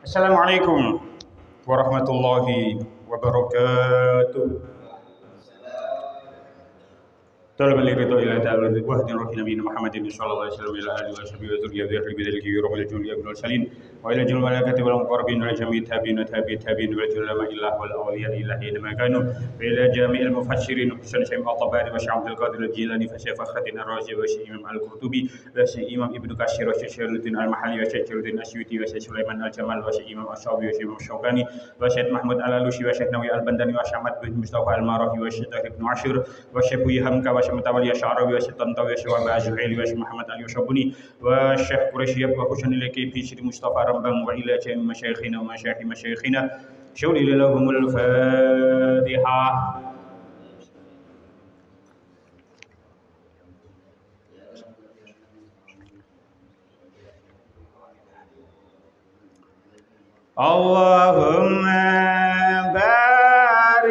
Assalamualaikum warahmatullahi wabarakatuh. طلب الرضا الى تعالى واهدنا روح نبينا محمد صلى الله عليه وسلم الى اله وصحبه وذريته بذلك يرم الجن يبن المرسلين والى جل الملائكه والمقربين والى جميع التابعين والتابعين والى جل ما اله والاولياء الى حينما كانوا والى جميع المفسرين حسن شيخ الطبري وشيخ عبد القادر الجيلاني فشيخ فخر الدين الرازي وشيخ امام القرطبي وشيخ امام ابن كثير وشيخ شهر الدين المحلي وشيخ شهر الدين السيوطي وشيخ سليمان الجمال وشيخ امام الشافعي وشيخ امام الشوكاني وشيخ محمود الالوسي وشيخ نووي البنداني وشيخ احمد بن مصطفى المراغي وشيخ طاهر بن عاشور وشيخ بوي حمكه وشيخ متولي الشعراوي وشيخ طنطاوي وشيخ وهب الزهيري وشيخ محمد علي الشابوني وشيخ قريشي وحسن الكي في شيخ مصطفى رمبان والى جميع مشايخنا ومشايخ مشايخنا شولي لهم الفاتحه. Allahumma barik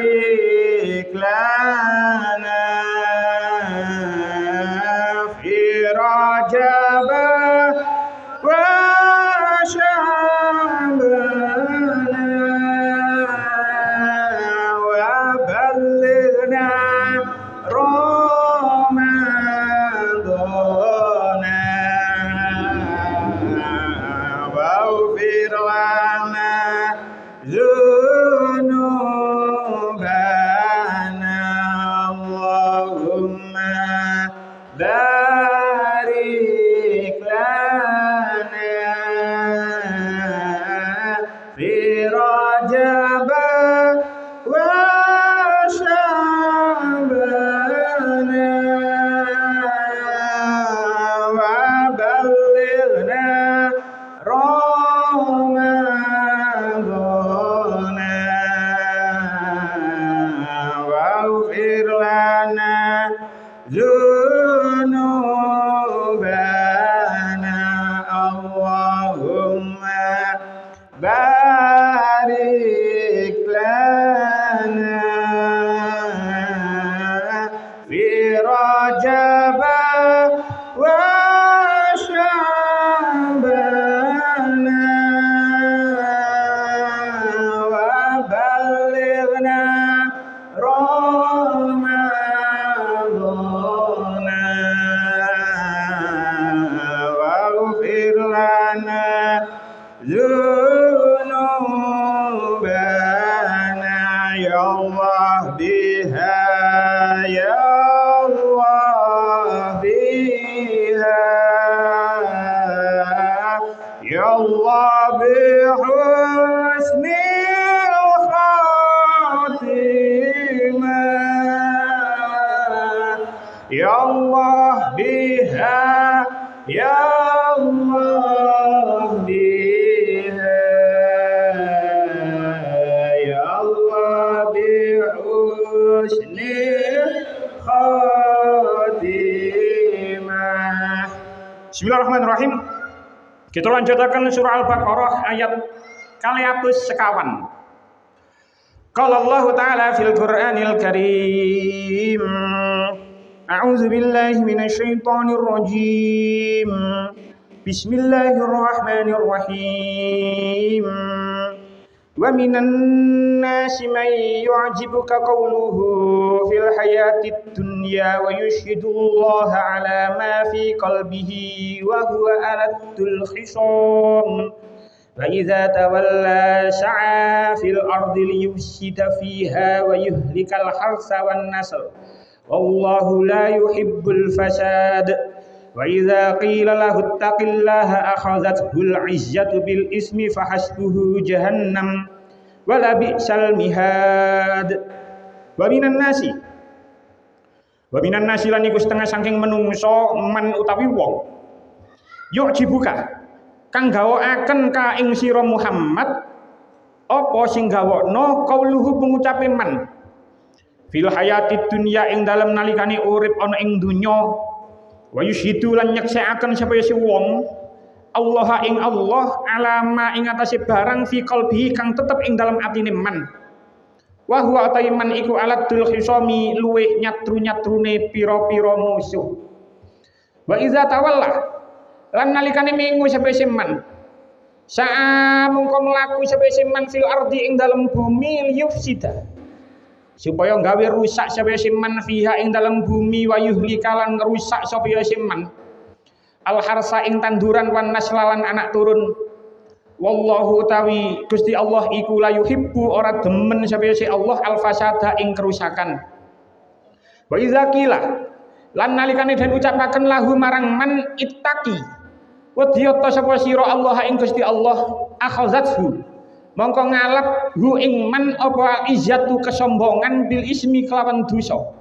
lana fi Rajab wa Sya'ban wa ballighna Ramadan waghfir lana ذنوبنا اللهم بارك لنا في رجب وشعبان وبلغنا رمضان واغفر لنا ذنوبنا اللهم بارك لنا في رجب وشعبان وبلغنا رمضان واغفر لنا ذنوبنا يا الله بها يا الله بها يا الله بحسن الخاتمة يا الله بها يا الله بها يا الله بحسن الخاتمة. Bismillahirrahmanirrahim. Kita lanjutkan surah Al-Baqarah ayat 251. Qala Allah Ta'ala fil Qur'anil Karim. A'udzu billahi minasy syaithanir rajim. Bismillahirrahmanirrahim. Wa minan nasi man yu'jibuka qawluhu fil hayatid dunya wa yushhidullaha ala ma fi qalbihi wa huwa aladul khisam wa idza tawalla sa'a fil ardi liyufsida fiha wa yuhlikal harsa wan nasl wallahu la yuhibbul fasad wa idza qila lahu ittaqillaha akhadhathul 'izzatu bil ismi fahasbuhu jahannam wala bi'sal mihad. Wa minan nasi lan iku setengah saking menungso man utawi wong yu'jibuka kang gawakaken ka ing sira Muhammad apa sing gawakno qauluhu pengucape man fil hayatid dunya ing dalem nalikane urip ana ing dunya wa yushidu lan nyeksekaken sapa si wong Allah ing Allah alama ing atase barang fi qalbihi kang tetep ing dalam atine man. Wa huwa taiman iku aladul khisami luweh nyatru-nyatrune pira-pira musuh. Wa iza tawalla lan nalikane mengu sapa man. Sa'a mongko mlaku sebese man fil ardi ing dalem bumi liyufsida supaya gawe rusak sebese man fiha ing dalem bumi wa yuhlikalan ngerusak sebese man al harsa ing tanduran wan naslalan anak turun. Wallahu tawi Gusti Allah iku la yuhibbu ora demen sebese Allah al fasada ing kerusakan. Wa iza qila lan nalikane den ucapaken lahu marang man ittaqi wadiyata sapa sira Allah ing Gusti Allah akhazathu mongko ngalap hu ing man apa izzatu kesombongan bil ismi kelawan dosa.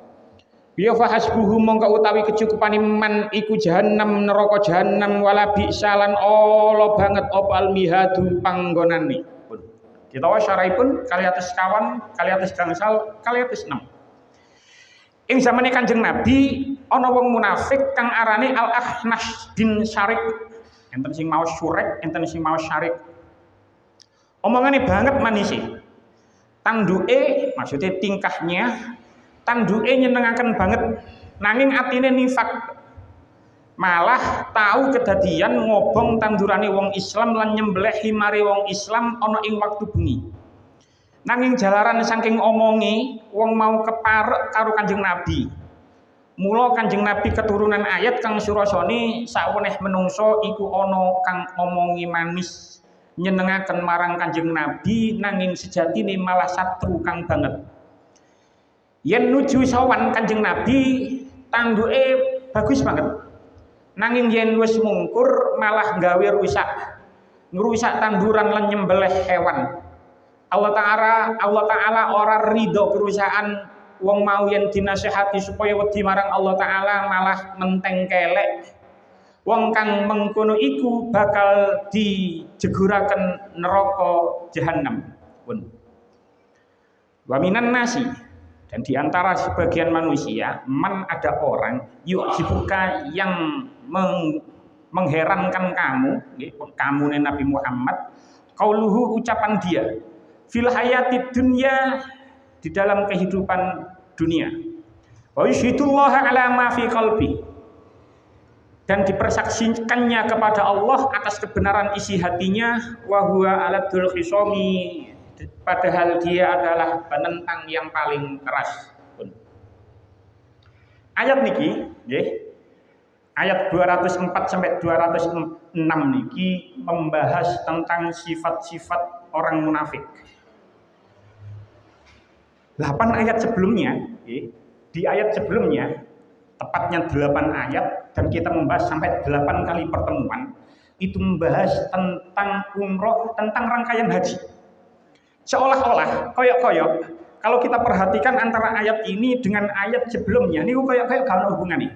Biya fahasbuhu mongko utawi kecukupane man iku jahanam neraka jahanam wala bisalan ala banget apa almihadu panggonane. Kita wasyaraipun kali atas kawan, kali atas gangsal, kali atas 6. Ing zamane Kanjeng Nabi ana wong munafik kang arane Al-Akhnas bin Syarik. Enten sing maos Syurek, enten sing maos Syarik. Omongane banget manise. Tanduke maksudnya tingkahnya tanduke nyenengaken banget nanging atine nifak. Malah tahu kedadian ngobong tandurane wong Islam lan nyembelih himare wong Islam ana ing waktu bengi. Nanging jalaran saking omonge wong mau keparek karo Kanjeng Nabi. Mula Kanjeng Nabi keturunan ayat kang surasane saweneh menungso iku ana kang omongi manis nyenengaken marang Kanjeng Nabi nanging sejatine malah satru kang banget. Yen nuju sowan Kanjeng Nabi tanduke bagus banget. Nanging yen wis mungkur malah gawe rusak. Ngrusak tanduran lan nyembelih hewan. Allah Ta'ala ora ridho kerusakan wong mau yen dinasehati supaya wedi marang Allah Ta'ala malah menteng kelek. Wong kang mengkono iku bakal dijeguraken neraka jahanam. Pun. Wa minan nasi dan diantara sebagian manusia man ada orang yuk dibuka yang mengherankan kamu Nabi Muhammad qauluhu ucapan dia fil hayati dunya di dalam kehidupan dunia wa yusyhidullaha ala ma fi qalbi dan dipersaksikannya kepada Allah atas kebenaran isi hatinya wa huwa aladul khisami padahal dia adalah penentang yang paling keras. Ayat niki nggih ayat 204 sampai 206 niki membahas tentang sifat-sifat orang munafik. 8 ayat sebelumnya, di ayat sebelumnya, tepatnya 8 ayat, dan kita membahas sampai 8 kali pertemuan, itu membahas tentang umroh, tentang rangkaian haji. Seolah-olah, koyok-koyok, kalau kita perhatikan antara ayat ini dengan ayat sebelumnya, ini koyok-koyok gak ada hubungannya.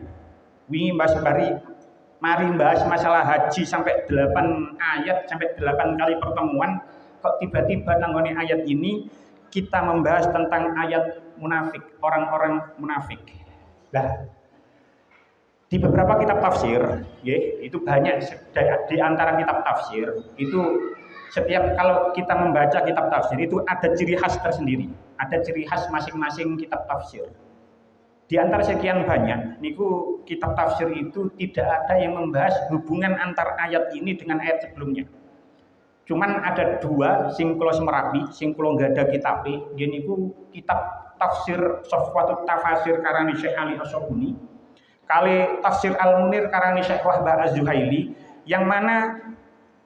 Wingi mari bahas masalah haji sampai 8 ayat, sampai 8 kali pertemuan, kok tiba-tiba nanggone ayat ini, kita membahas tentang ayat munafik, orang-orang munafik. Nah, di beberapa kitab tafsir, itu banyak di antara kitab tafsir, itu setiap kalau kita membaca kitab tafsir itu ada ciri khas tersendiri, ada ciri khas masing-masing kitab tafsir. Di antara sekian banyak, niku kitab tafsir itu tidak ada yang membahas hubungan antar ayat ini dengan ayat sebelumnya. Cuman ada 2 sing kula semerapi, sing kula nggak ada kitabe, niku kitab tafsir Sofwatut Tafasir karang Syekh Ali As-Sobuni, kali tafsir Al-Munir karang Syekh Wahbah Az-Zuhaili, yang mana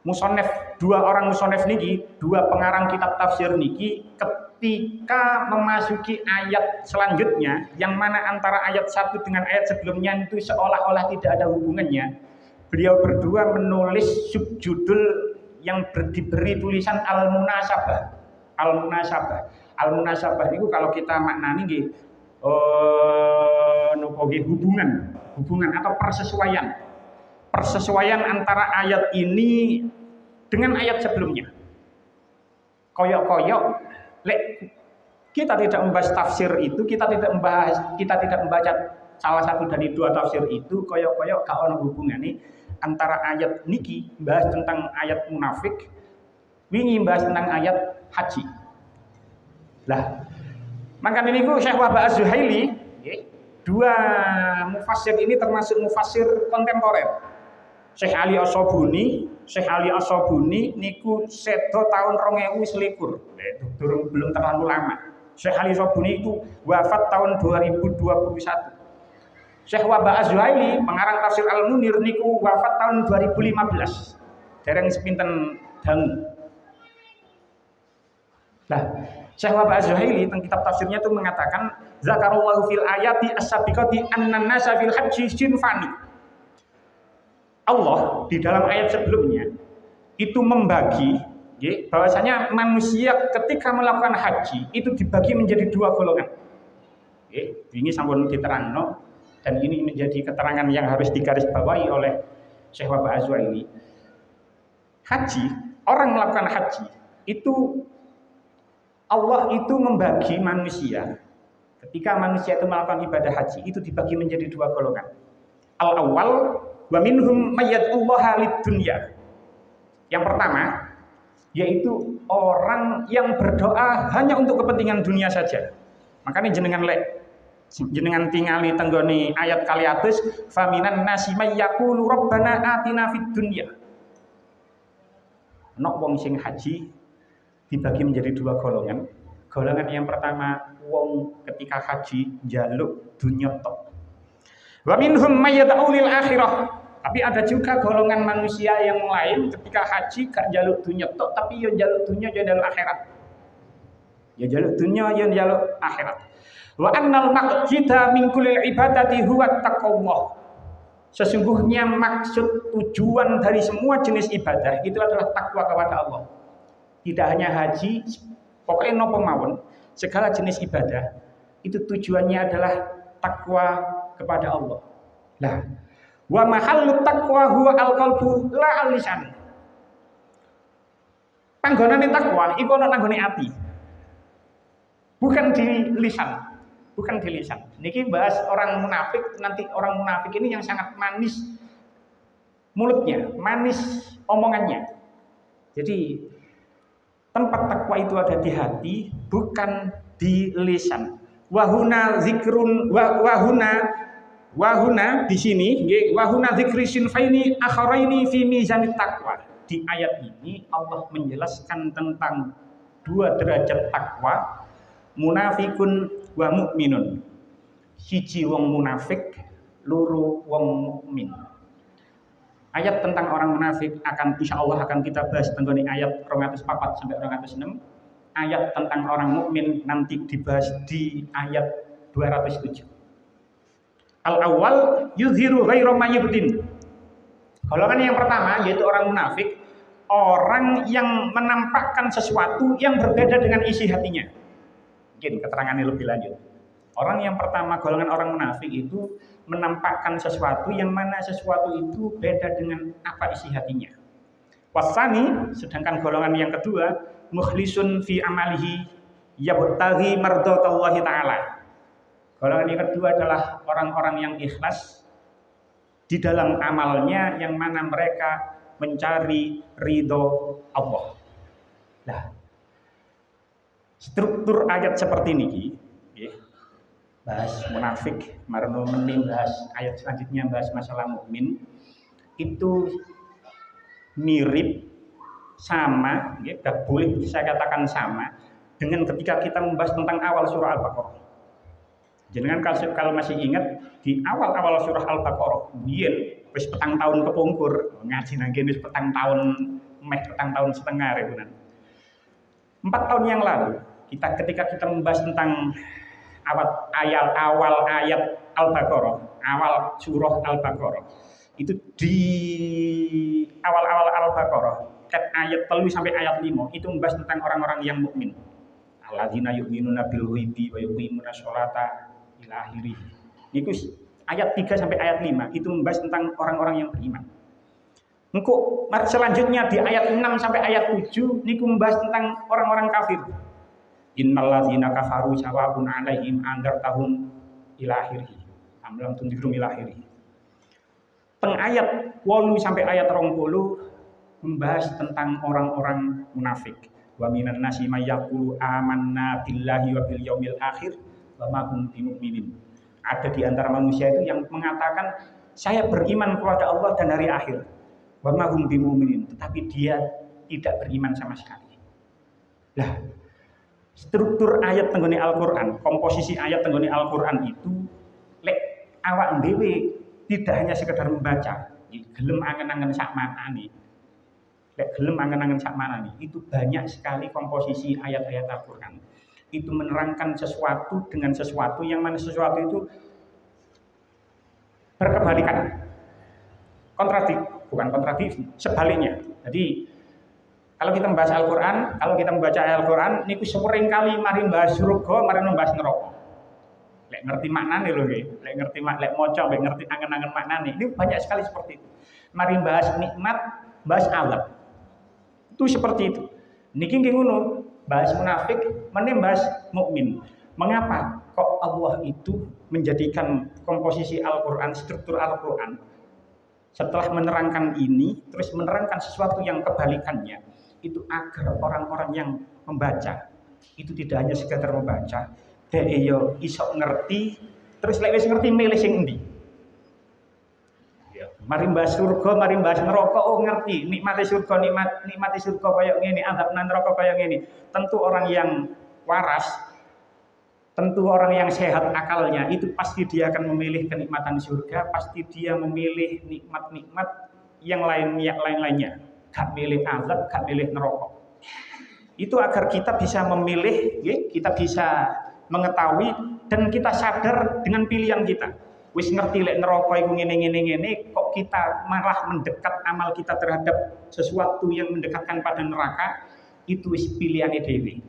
musonef 2 orang musonef niki, 2 pengarang kitab tafsir niki ketika memasuki ayat selanjutnya, yang mana antara ayat 1 dengan ayat sebelumnya itu seolah-olah tidak ada hubungannya, beliau berdua menulis subjudul yang diberi tulisan Al-Munasabah. Al-Munasabah. Al-Munasabah itu kalau kita maknani nggih hubungan atau persesuaian. Persesuaian antara ayat ini dengan ayat sebelumnya. Koyok-koyok kita tidak membahas tafsir itu, kita tidak membaca salah satu dari 2 tafsir itu, koyok-koyok gak ono hubungane antara ayat niki bahas tentang ayat munafik, wingi bahas tentang ayat haji. Lah, maka ini Syekh Wahbah Az-Zuhaili, 2 mufassir ini termasuk mufassir kontemporer. Syekh Ali As-Sobuni niku sedo tahun 2021. Belum terlalu lama. Syekh Ali As-Sobuni itu wafat tahun 2021. Syekh Wahbah Az-Zuhaili pengarang tafsir Al-Munir niku wafat tahun 2015. Dereng sepinten dangu. Lah, Syekh Wahbah Az-Zuhaili tentang kitab tafsirnya itu mengatakan zakarallahu fil ayati as-sabiqati annan nasa fil haji sinfani. Allah di dalam ayat sebelumnya itu membagi bahwasanya manusia ketika melakukan haji itu dibagi menjadi dua golongan. Ini sampun diterangno dan ini menjadi keterangan yang harus digarisbawahi oleh Syekh Wahbah Az-Zuhaili. Haji, orang melakukan haji itu Allah itu membagi manusia. Ketika manusia itu melakukan ibadah haji itu dibagi menjadi dua golongan. Al-awwal wa minhum mayyad'ullaha lid-dunya. Yang pertama yaitu orang yang berdoa hanya untuk kepentingan dunia saja. Makanya jenengan tingali tenggoni ayat kali atus faminan nasi may yaqulu rabbana atina fid dunya. Nok wong sing haji dibagi menjadi dua golongan. Golongan yang pertama wong ketika haji njaluk dunya tok. Wa minhum mayyad'u lil akhirah. Tapi ada juga golongan manusia yang lain ketika haji gak njaluk dunya tok tapi yo njaluk dunya yo njaluk akhirat. Ya njaluk dunya yo njaluk akhirat. Wa annal maqsida min kulli ibadati huwa taqwallah. Sesungguhnya maksud tujuan dari semua jenis ibadah itu adalah takwa kepada Allah. Tidak hanya haji, pokoknya nopo mawon, segala jenis ibadah itu tujuannya adalah takwa kepada Allah. Lah, wa mahallut taqwa huwa al-qalbu la al-lisan. Panggonane takwa iku ana nang gone ati. Bukan di lisan. Bukan di lisan. Niki bahas orang munafik, nanti orang munafik ini yang sangat manis mulutnya, manis omongannya. Jadi tempat takwa itu ada di hati, bukan di lisan. Wahuna zikrun wahuna di sini nggih wahuna zikri sinfaini akharaini fi mizanit taqwa. Di ayat ini Allah menjelaskan tentang dua derajat takwa, munafikun wa mukminun. Siji wong munafik, loro wong mukmin. Ayat tentang orang munafik akan insyaallah akan kita bahas tenggone ayat 204 sampai 206. Ayat tentang orang mukmin nanti dibahas di ayat 207. Al-awwal yuzhiru ghairu mayyibdin. Golongan yang pertama yaitu orang munafik, orang yang menampakkan sesuatu yang berbeda dengan isi hatinya. Mungkin keterangannya lebih lanjut. Orang yang pertama, golongan orang munafik itu menampakkan sesuatu yang mana sesuatu itu beda dengan apa isi hatinya. Wasani, sedangkan golongan yang kedua, mukhlisun fi amalihi yabtaghi mardhatallahi ta'ala. Golongan yang kedua adalah orang-orang yang ikhlas di dalam amalnya yang mana mereka mencari ridho Allah. Nah, struktur ayat seperti ini, bahas munafik, marno menim bahas ayat selanjutnya bahas masalah mukmin, itu mirip sama, boleh saya katakan sama dengan ketika kita membahas tentang awal surah Al-Baqarah. Jangan kalau masih ingat di awal-awal surah Al-Baqarah, biyen wis petang tahun kepungkur ngaji nang kene wis petang tahun setengah rebunan. 4 tahun yang lalu ketika kita membahas tentang awal ayat Al-Baqarah, awal surah Al-Baqarah. Itu di awal-awal Al-Baqarah, ayat 3 sampai ayat 5 itu membahas tentang orang-orang yang mukmin. Alladzina yu'minuna bil ghaibi wa yuqimuna sholata ila akhirih. Itu ayat 3 sampai ayat 5 itu membahas tentang orang-orang yang beriman. Engko selanjutnya di ayat 6 sampai ayat 7 niku membahas tentang orang-orang kafir. Innalladzina kafaru sawa'un 'alaihim anzartahum ila akhirih. Am lam tunzirum ila akhirih. Teng ayat 8 sampai ayat 20 membahas tentang orang-orang munafik. Wa minan nasi may yaqulu amanna billahi wa bil yaumil akhir wa ma hum bimumin. Ada di antara manusia itu yang mengatakan saya beriman kepada Allah dan hari akhir, wa ma hum bimumin, tetapi dia tidak beriman sama sekali. Lah, struktur ayat tenggone Al-Qur'an, komposisi ayat tenggone Al-Qur'an itu lek awak dhewe tidak hanya sekedar membaca, gelem angen-angen sak maknane. Lek gelem angen-angen sak maknane, itu banyak sekali komposisi ayat-ayat Al-Qur'an. Itu menerangkan sesuatu dengan sesuatu yang mana sesuatu itu berkebalikan. Bukan kontradiksi, sebaliknya. Jadi kalau kita membahas Al-Qur'an, kalau kita membaca Al-Qur'an niku sering kali mari bahas surga, mari membahas neraka. Lek ngerti maknane lho nggih, lek maca, lek ngerti angen-angen maknane. Ini banyak sekali seperti itu. Mari bahas nikmat, bahas azab. Itu seperti itu. Niki nggih ngono, bahas munafik, meneh bahas mukmin. Mengapa kok Allah itu menjadikan komposisi Al-Qur'an, struktur Al-Qur'an setelah menerangkan ini, terus menerangkan sesuatu yang kebalikannya, itu agar orang-orang yang membaca itu tidak hanya sekedar membaca, dhek yo iso ngerti, terus lek wis ngerti milih sing endi. Ya, mari bahas surga, mari bahas neraka, oh ngerti, nikmati surga, nikmati surga kaya ngene, azab nang neraka kaya ngene. Tentu orang yang waras, tentu orang yang sehat akalnya itu pasti dia akan memilih kenikmatan surga, pasti dia memilih nikmat-nikmat yang lainnya. Gak milih azab, gak milih neraka. Itu agar kita bisa memilih, kita bisa mengetahui dan kita sadar dengan pilihan kita. Wis ngerti lek neraka iku ngene, kok kita malah mendekat amal kita terhadap sesuatu yang mendekatkan pada neraka, itu wis pilihane dhewe.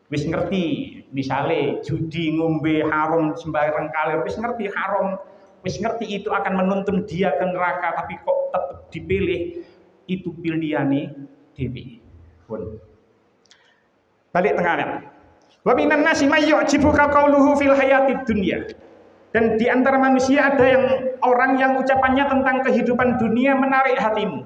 Wis ngerti, misale judi, ngombe haram sembarang kali, wis ngerti haram, wis ngerti itu akan menuntun dia ke neraka, tapi kok tetap dipilih, itu pilihane dhewe. Pun balik tengah ayat. Wa minan nasi may yu'jibuka qauluhu fil hayatid dunya. Dan di antara manusia ada yang orang yang ucapannya tentang kehidupan dunia menarik hatimu.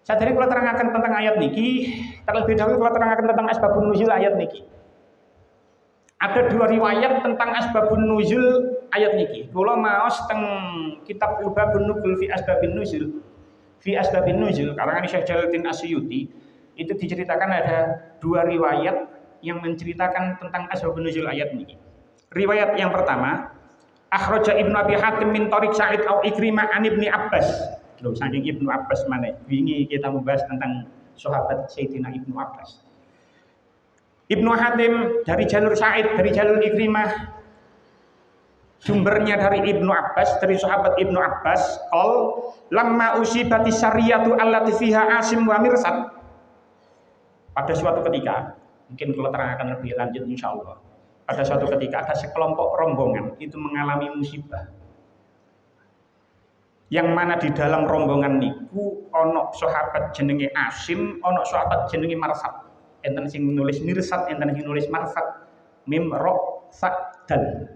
Saat ini kalau terangkan tentang ayat niki, terlebih dahulu kalau terangkan tentang asbabun nuzul ayat niki. Ada dua riwayat tentang asbabun nuzul ayat niki. Kalau mau teng kitab Lubabun Nuzul fi asbabin nuzul, karangan Syekh Jalaluddin Asyuti, itu diceritakan ada dua riwayat yang menceritakan tentang asbabun nuzul ayat ini. Riwayat yang pertama, akhraja Ibnu Abi Hatim min Thariq Sa'id au Ikrimah an Ibni Abbas. Loh, saking Ibnu Abbas mana? Wingi kita membahas tentang sahabat Sayyidina Ibnu Abbas. Ibnu Hatim dari jalur Sa'id, dari jalur Ikrimah. Sumbernya dari Ibnu Abbas, dari sahabat Ibnu Abbas, qol lamma usibati syariyatu allati fiha Asim wa Mirsad. Pada suatu ketika, mungkin kalau terangkan lebih lanjut insyaallah. Pada suatu ketika ada sekelompok rombongan itu mengalami musibah. Yang mana di dalam rombongan niku ono sahabat jenenge Asim, ono sahabat jenenge Marsad. Enten sing nulis Mirsad, enten sing nulis Marsad. Mim ro sa dal.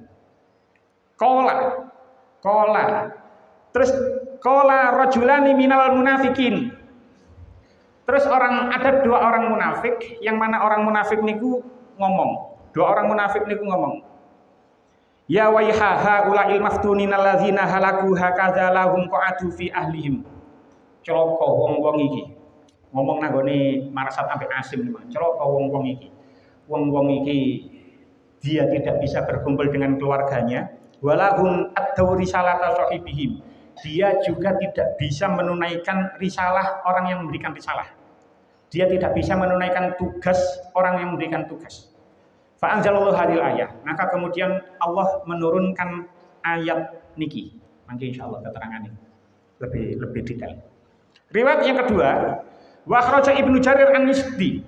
Kola. Terus kola rajulani minal munafikin. Terus ada dua orang munafik, yang mana orang munafik niku ngomong. Dua orang munafik niku ngomong. Ya waihaha ulail maftunin allazina halaku hakadza lahum qa'adu fi ahlihim. Celaka wong-wong iki. Ngomong nanggone Marsad sampai Asim niku. Celaka wong-wong iki. Wong-wong iki dia tidak bisa berkumpul dengan keluarganya. Walahum ad-daw risalata sahibihim. Dia juga tidak bisa menunaikan risalah orang yang memberikan risalah. Dia tidak bisa menunaikan tugas orang yang memberikan tugas. Fa anzalallahu hadhil ayah. Maka kemudian Allah menurunkan ayat niki. Mangke insyaallah keterangannya lebih detail. Riwayat yang kedua, wa akhraja Ibnu Jarir an-Nisbi.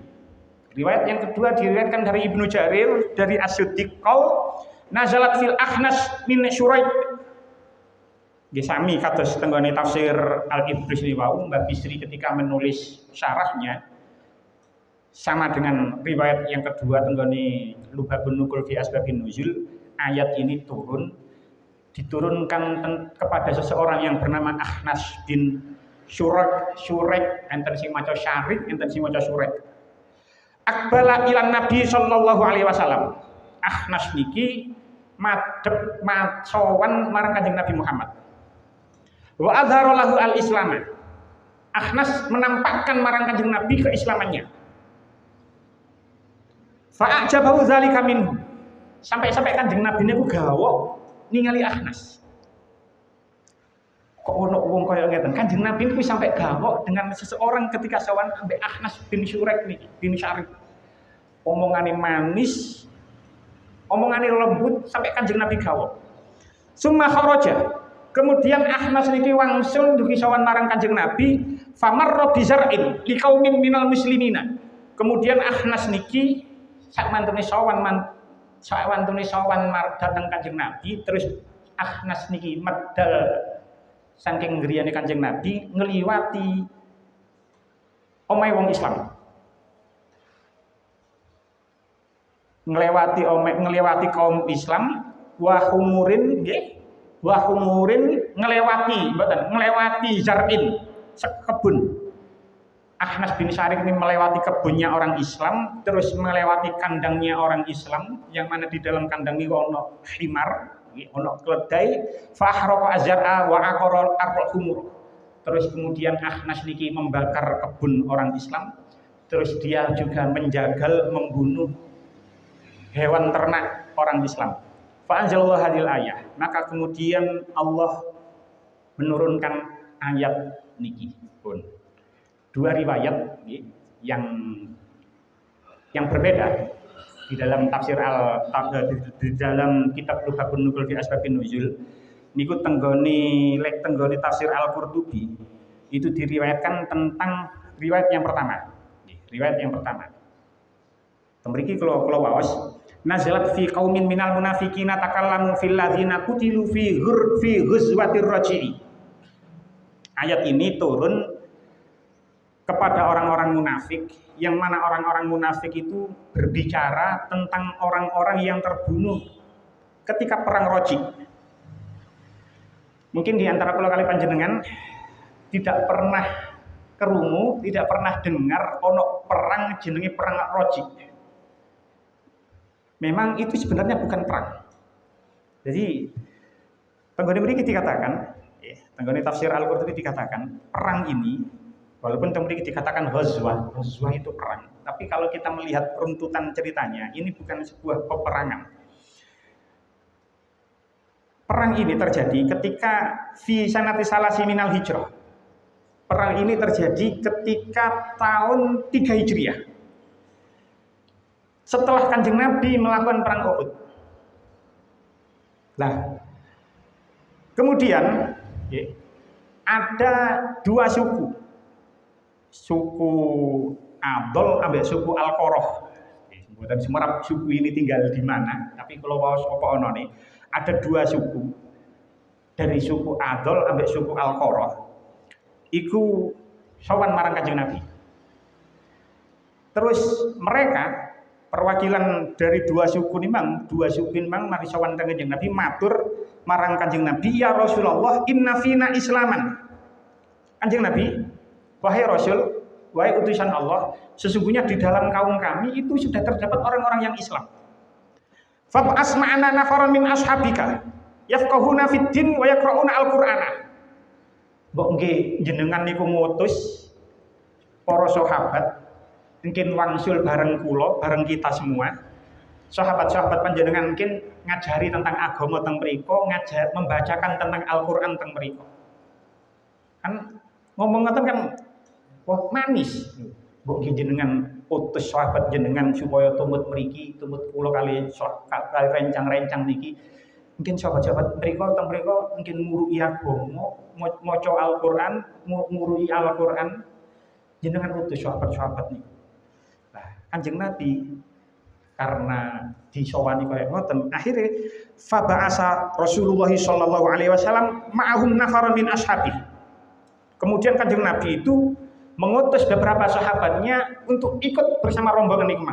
Riwayat yang kedua diriwayatkan dari Ibnu Jarir dari As-Suddi qaul nazalat fil Akhnas min Syuraik. Gesami kados tenggone tafsir Al-Ibris liwau Mbak Bisri ketika menulis syarahnya sama dengan riwayat yang kedua tenggone Lubabun Nuzul fi asbabin nuzul. Ayat ini diturunkan kepada seseorang yang bernama Akhnas bin Syuraik, enten sing maca Syarik, enten sing maca Syuraik. Aqbala ilan Nabi sallallahu alaihi wasallam. Akhnas niki madhep macawan marang Kanjeng Nabi Muhammad. Wa adhara lahu al-islam. Akhnas menampakkan marang Kanjeng Nabi keislamannya. Fa'ajabahu dzalika minhu. Sampai-sampai Kanjeng Nabi niku gawok ningali Akhnas. Kok ono wong kaya ngeten? Kanjeng Nabi niku sampai gawok dengan seseorang ketika sawan ambek Akhnas bin Syurek niki, bin Syarif. Omongane manis, omongane lembut sampai Kanjeng Nabi gawok. Summa kharaja. Kemudian Akhnas niki wangsul dugi sawan marang Kanjeng Nabi, famarra bizar'in liqaumin minal muslimina. Kemudian Akhnas niki sak mantune sawan dateng Kanjeng Nabi, terus Akhnas niki medal saking ngriyane Kanjeng Nabi ngliwati omahe wong Islam. Nglewati kaum Islam wa humurin nggih. Wa humurin ngelewati zar'in kebun. Akhnas bin Syarif ini melewati kebunnya orang Islam, terus melewati kandangnya orang Islam, yang mana di dalam kandang ini ono himar, ono keledai, fahraqa azar'a wa aqara ar-humur. Terus kemudian Akhnas niki membakar kebun orang Islam, terus dia juga menjagal membunuh hewan ternak orang Islam. Fa'anzalallahu hadhil ayah, maka kemudian Allah menurunkan ayat niki pun. Dua riwayat yang berbeda di dalam tafsir di dalam kitab Lughahun Nuzul fi Asbabin Nuzul niku tenggone tafsir Al-Qurtubi itu diriwayatkan tentang riwayat yang pertama. Riwayat yang pertama. Mriki kula waos nazalat fi qaumin minal munafiqina takallamu fil ladzina qutilu fi ghuzwatir raji'i. Ayat ini turun kepada orang-orang munafik, yang mana orang-orang munafik itu berbicara tentang orang-orang yang terbunuh ketika perang Raji'. Mungkin di antara kula kali panjenengan tidak pernah kerungu, tidak pernah dengar ono perang jenenge perang Raji'. Memang itu sebenarnya bukan perang. Jadi tenggone mriki dikatakan, tenggone tafsir Al-Qurtubi dikatakan, perang ini walaupun tenggone dikatakan ghazwah itu perang, tapi kalau kita melihat runtutan ceritanya, ini bukan sebuah peperangan. Perang ini terjadi ketika fi sanati salasi minal hijrah. Perang ini terjadi ketika tahun 3 Hijriah. Setelah Kanjeng Nabi melakukan perang Uhud. Nah, kemudian ada dua suku. Suku Adol ambek suku Al-Qoroh. Mboten semerap suku ini tinggal di mana, tapi kalau waos apa ono nih, ada dua suku. Dari suku Adol ambek suku Al-Qoroh. Iku sowan marang Kanjeng Nabi. Terus mereka perwakilan dari dua suku memang mari sowan Kanjeng Nabi matur marang Kanjeng Nabi, ya Rasulullah inna fina islaman. Kanjeng Nabi, wahai Rasul, wahai utusan Allah, sesungguhnya di dalam kaum kami itu sudah terdapat orang-orang yang Islam. Fab'as ma'ana nafaran min ashabika yafqahuna fid din wa yaqra'una al-Qur'ana. Mbok nggih jenengan niku ngutus para sahabat mungkin wangsul bareng kula, bareng kita semua. Sahabat-sahabat panjenengan mungkin ngajari tentang agama teng mriku, membacakan tentang Al-Qur'an teng mriku. Kan ngomong ngoten kan wah manis. Mbok jenengan utus sahabat jenengan supaya tumut mriki, tumut kula kali rencang-rencang niki. Mungkin sahabat-sahabat mriku teng mriku mungkin ngurui agama, maca Al-Qur'an, ngurui Al-Qur'an. Jenengan utus sahabat-sahabat niki. Kanjeng Nabi karena disowani kaya ngoten, akhirnya faba'asa Rasulullah sallallahu alaihi wasallam ma'ahum nafaran min ashabi. Kemudian Kanjeng Nabi itu mengutus beberapa sahabatnya untuk ikut bersama rombongan iku.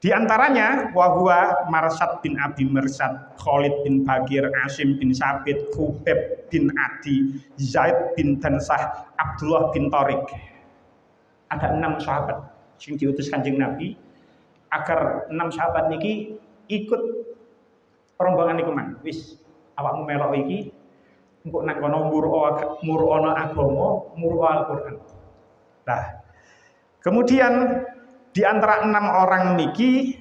Di antaranya wahwa Marsad bin Abi Marsad, Khalid bin Bagir, Asim bin Sabit, Khubeb bin Adi, Zaid bin Dansah, Abdullah bin Tariq. Ada 6 sahabat sing diutus Kanjeng Nabi agar 6 sahabat niki ikut rombongan iku man. Wis awakmu melok iki engko nak kono mur'ono agama, mur'o Al-Qur'an. Nah, kemudian di antara 6 orang niki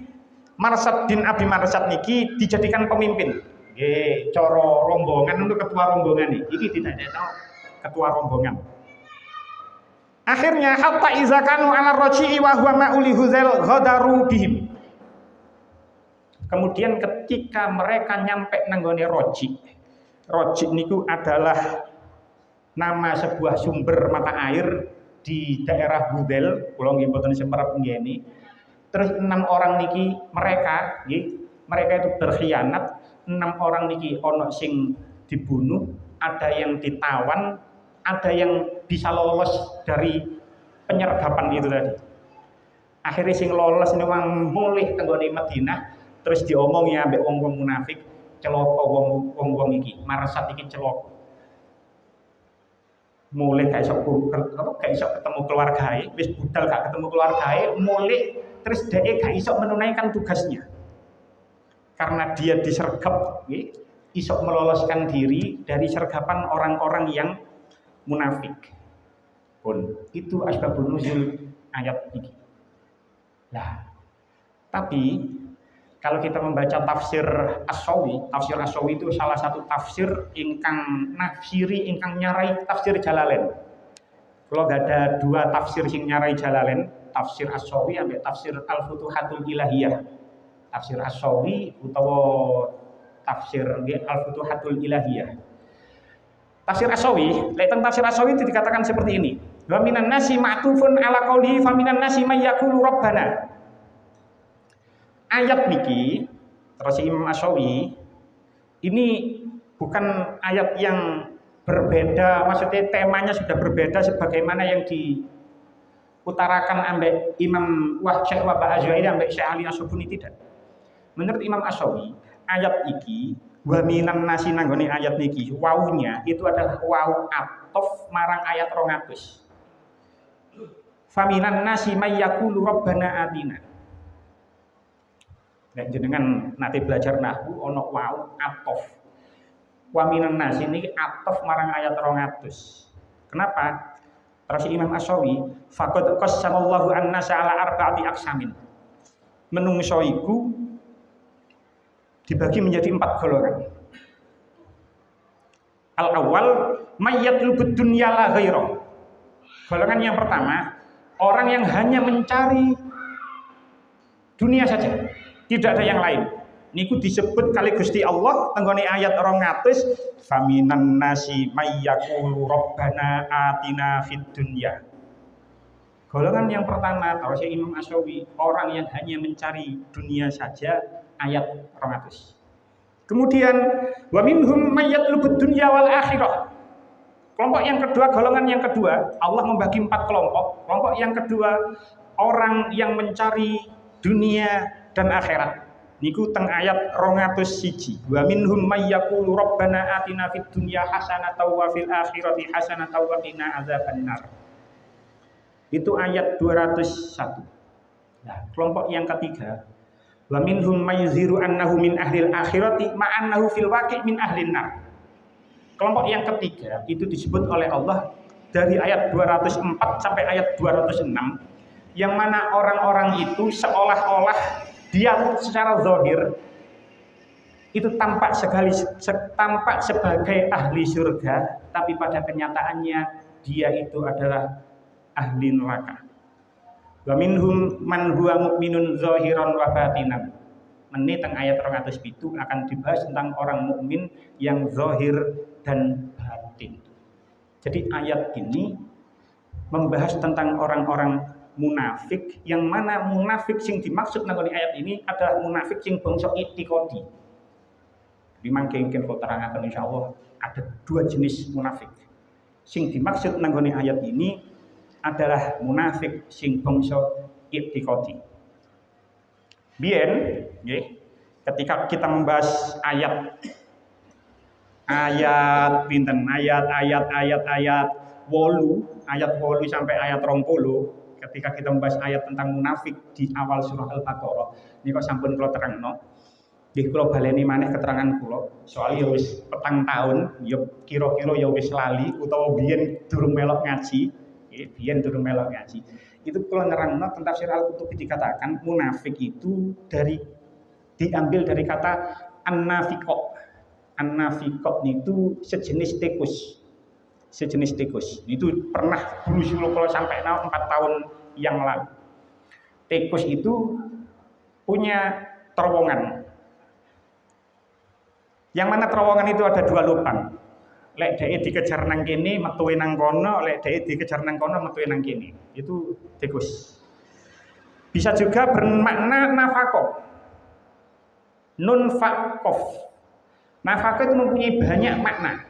Marsad bin Abi Marsad niki dijadikan pemimpin. Nggih, cara rombongan untuk ketua rombongan iki didadekno ketua rombongan. Akhirnya hatta iza kanu ala raji'i wa huwa ma'uli huzail ghadaru bihim. Kemudian ketika mereka nyampe nanggone Roji. Roji niku adalah nama sebuah sumber mata air di daerah Budel, kula nggih mboten semerap ngene. Terus 6 orang niki mereka itu berkhianat. 6 orang niki ono sing dibunuh, ada yang ditawan, ada yang bisa lolos dari penyergapan itu tadi. Akhirnya sing lolos ini wong mulih tenggone Madinah, terus diomongi ambek wong-wong munafik, celaka wong-wong iki, Marsad iki celaka. Mulai gak iso ketemu keluargae, wis budal gak ketemu keluargae, mulai terus dhek gak iso menunaikan tugasnya. Karena dia disergap, iso meloloskan diri dari sergapan orang-orang yang munafik. Pun itu asbabun nuzul ayat ini. Nah, tapi kalau kita membaca tafsir As-Sawi itu salah satu tafsir ingkang nafsiri ingkang nyarai tafsir Jalalain. Kalau gak ada 2 tafsir sing nyarai Jalalain, tafsir As-Sawi ambek tafsir Al-Futuhatul Ilahiyah. Tafsir As-Sawi utawa tafsir Al-Futuhatul Ilahiyah. Tafsir As-Sawi, lek teng tafsir As-Sawi itu dikatakan seperti ini. Wa minan nasi ma'tufun ala qaulihi fa minan nasi may yaqulu rabbana. Ayat niki terus Imam As-Sawi ini bukan ayat yang berbeda, maksudnya temanya sudah berbeda sebagaimana yang diutarakan ambek Imam Syekh Wahbah Azwairi ambek Syekh Ali As-Subuni tidak. Menurut Imam As-Sawi, ayat iki wa minan nasi nanggone ayat niki wawunya itu adalah wawu atof marang ayat 200. Faminan nasi may yaqulu rabbana atina. Nek jenengan nate belajar nahwu ana wawu atof. Wa minan nasi niki atof marang ayat 200. Kenapa? Terus Imam As-Sawi faqad qassamallahu an-nasa ala arba'ati aqsamin. Menungso iku dibagi menjadi 4 golongan. Al-awwal mayyatlubud dunya la ghaira. Golongan yang pertama, orang yang hanya mencari dunia saja, tidak ada yang lain. Niku disebut kali Gusti Allah tenggone ayat 200, faminan nasi mayyaqulu rabbana atina fid dunya. Golongan yang pertama, tahu saya Imam As-Sawi, orang yang hanya mencari dunia saja, ayat 200. Kemudian wa minhum mayyatlubud dunya wal akhirah. Kelompok yang kedua, golongan yang kedua, Allah membagi 4 kelompok. Kelompok yang kedua, orang yang mencari dunia dan akhirat. Niku teng ayat 201. Wa minhum mayyaqulu rabbana atina fid dunya hasanatan wa fil akhirati hasanatan wa qina adzabannar. Itu ayat 201. Nah, kelompok yang ketiga, wa minhum mayziru annahu min ahlil akhirati ma'annahu fil waqi' min ahlin nar. Kelompok yang ketiga itu disebut oleh Allah dari ayat 204 sampai ayat 206, yang mana orang-orang itu seolah-olah dia secara zahir itu tampak sebagai ahli surga, tapi pada kenyataannya dia itu adalah ahli neraka. Wa minhum man huwa mu'minun zahiran wa batinan. Menit ayat 207 akan dibahas tentang orang mukmin yang zahir dan batin. Jadi ayat ini membahas tentang orang-orang munafik, yang mana munafik sing dimaksud nang ayat ini adalah munafik sing bangsa itikadi. Dimangke kula terangaken insyaallah ada 2 jenis munafik. Sing dimaksud nang ayat ini adalah munafik sing bangsa itikadi. Biyen nggih, ketika kita membahas ayat pinten ayat 8 sampai ayat 20, ketika kita membahas ayat tentang munafik di awal surah Al-Baqarah, niku sampun kula terangno. Nggih kula baleni maneh keterangan kula, soal ya wis petang taun, ya kira-kira ya wis lali utawa biyen durung melok ngaji, nggih, biyen durung melok ngaji. Itu kula nerangno tentang tafsir Al-Qurtubi dikatakan munafik itu diambil dari kata an-nafiqah. An-nafiqah itu sejenis tikus. Sejenis tikus. Itu pernah dulu kalau sampai 4 tahun yang lalu. Tikus itu punya terowongan. Yang mana terowongan itu ada 2 lubang. Lek dhek dikejar nang kene, metuwe nang kono, lek dhek dikejar nang kono, metuwe nang kene. Itu tikus. Bisa juga bermakna nafaqah. Nun fakof. Nafaqah itu mempunyai banyak makna.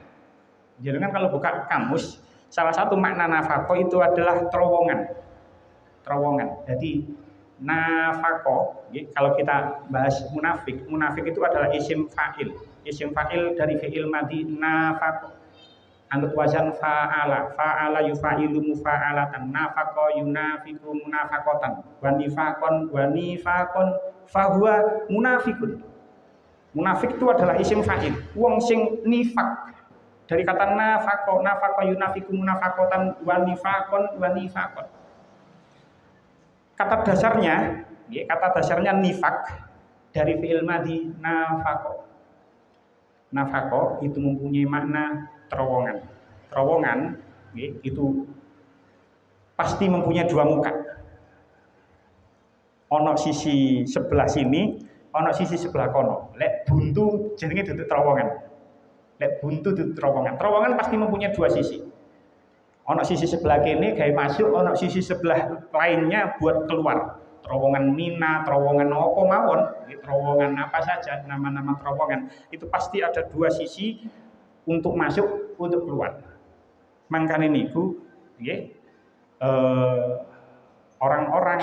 Jadi kan kalau buka kamus, salah satu makna nafaqah itu adalah terowongan. Terowongan. Jadi nafaqah, kalau kita bahas munafik, munafik itu adalah isim fa'il. Isim fa'il dari fi'il madhi nafaqah. Anut wazan fa'ala, fa'ala yufa'ilu mufa'alatan, nafaqah yunafiqu munafaqatan, wa nifaqon fahuwa munafiqun. Munafik itu adalah isim fa'il, wong sing nifak. Dari kata nafaqah yunafiqu munafaqatan, wa nifaqon. Kata dasarnya nifak dari fi'il madhi nafaqah. Nafaqah itu mempunyai makna terowongan. Terowongan itu pasti mempunyai 2 muka. Ono sisi sebelah sini, ono sisi sebelah kono. Lek buntu jenenge duduk terowongan. Lek buntu duduk terowongan. Terowongan pasti mempunyai 2 sisi. Ono sisi sebelah kene gawe masuk, ono sisi sebelah lainnya buat keluar. Terowongan mina, terowongan apa mawon, terowongan apa saja, nama-nama terowongan itu pasti ada 2 sisi untuk masuk, untuk keluar. Mangkane niku nggih orang-orang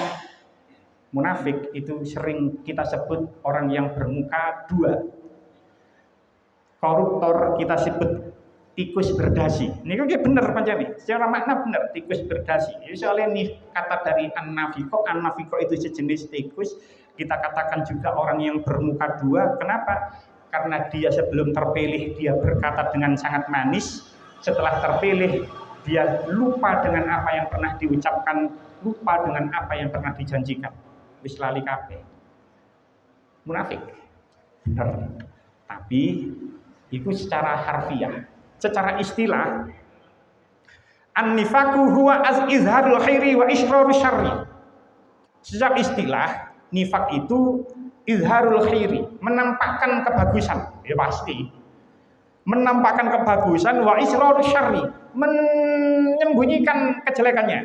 munafik itu sering kita sebut orang yang bermuka 2. Koruptor kita sebut tikus berdasi. Niku nggih bener pancen. Secara makna bener tikus berdasi. Ini soalnya nih kata dari an-nafiqah. An-nafiqah itu sejenis tikus. Kita katakan juga orang yang bermuka 2. Kenapa? Karena dia sebelum terpilih dia berkata dengan sangat manis. Setelah terpilih dia lupa dengan apa yang pernah diucapkan, lupa dengan apa yang pernah dijanjikan. Wis lali kabeh. Munafik. Bener. Tapi itu secara harfiah. Secara istilah an-nifaqu huwa izharul khairi wa isyrarus syarri. Secara istilah nifak itu izharul khairi, menampakkan kebagusan, ya pasti. Menampakkan kebagusan wa isyrarus syarri, menyembunyikan kejelekannya.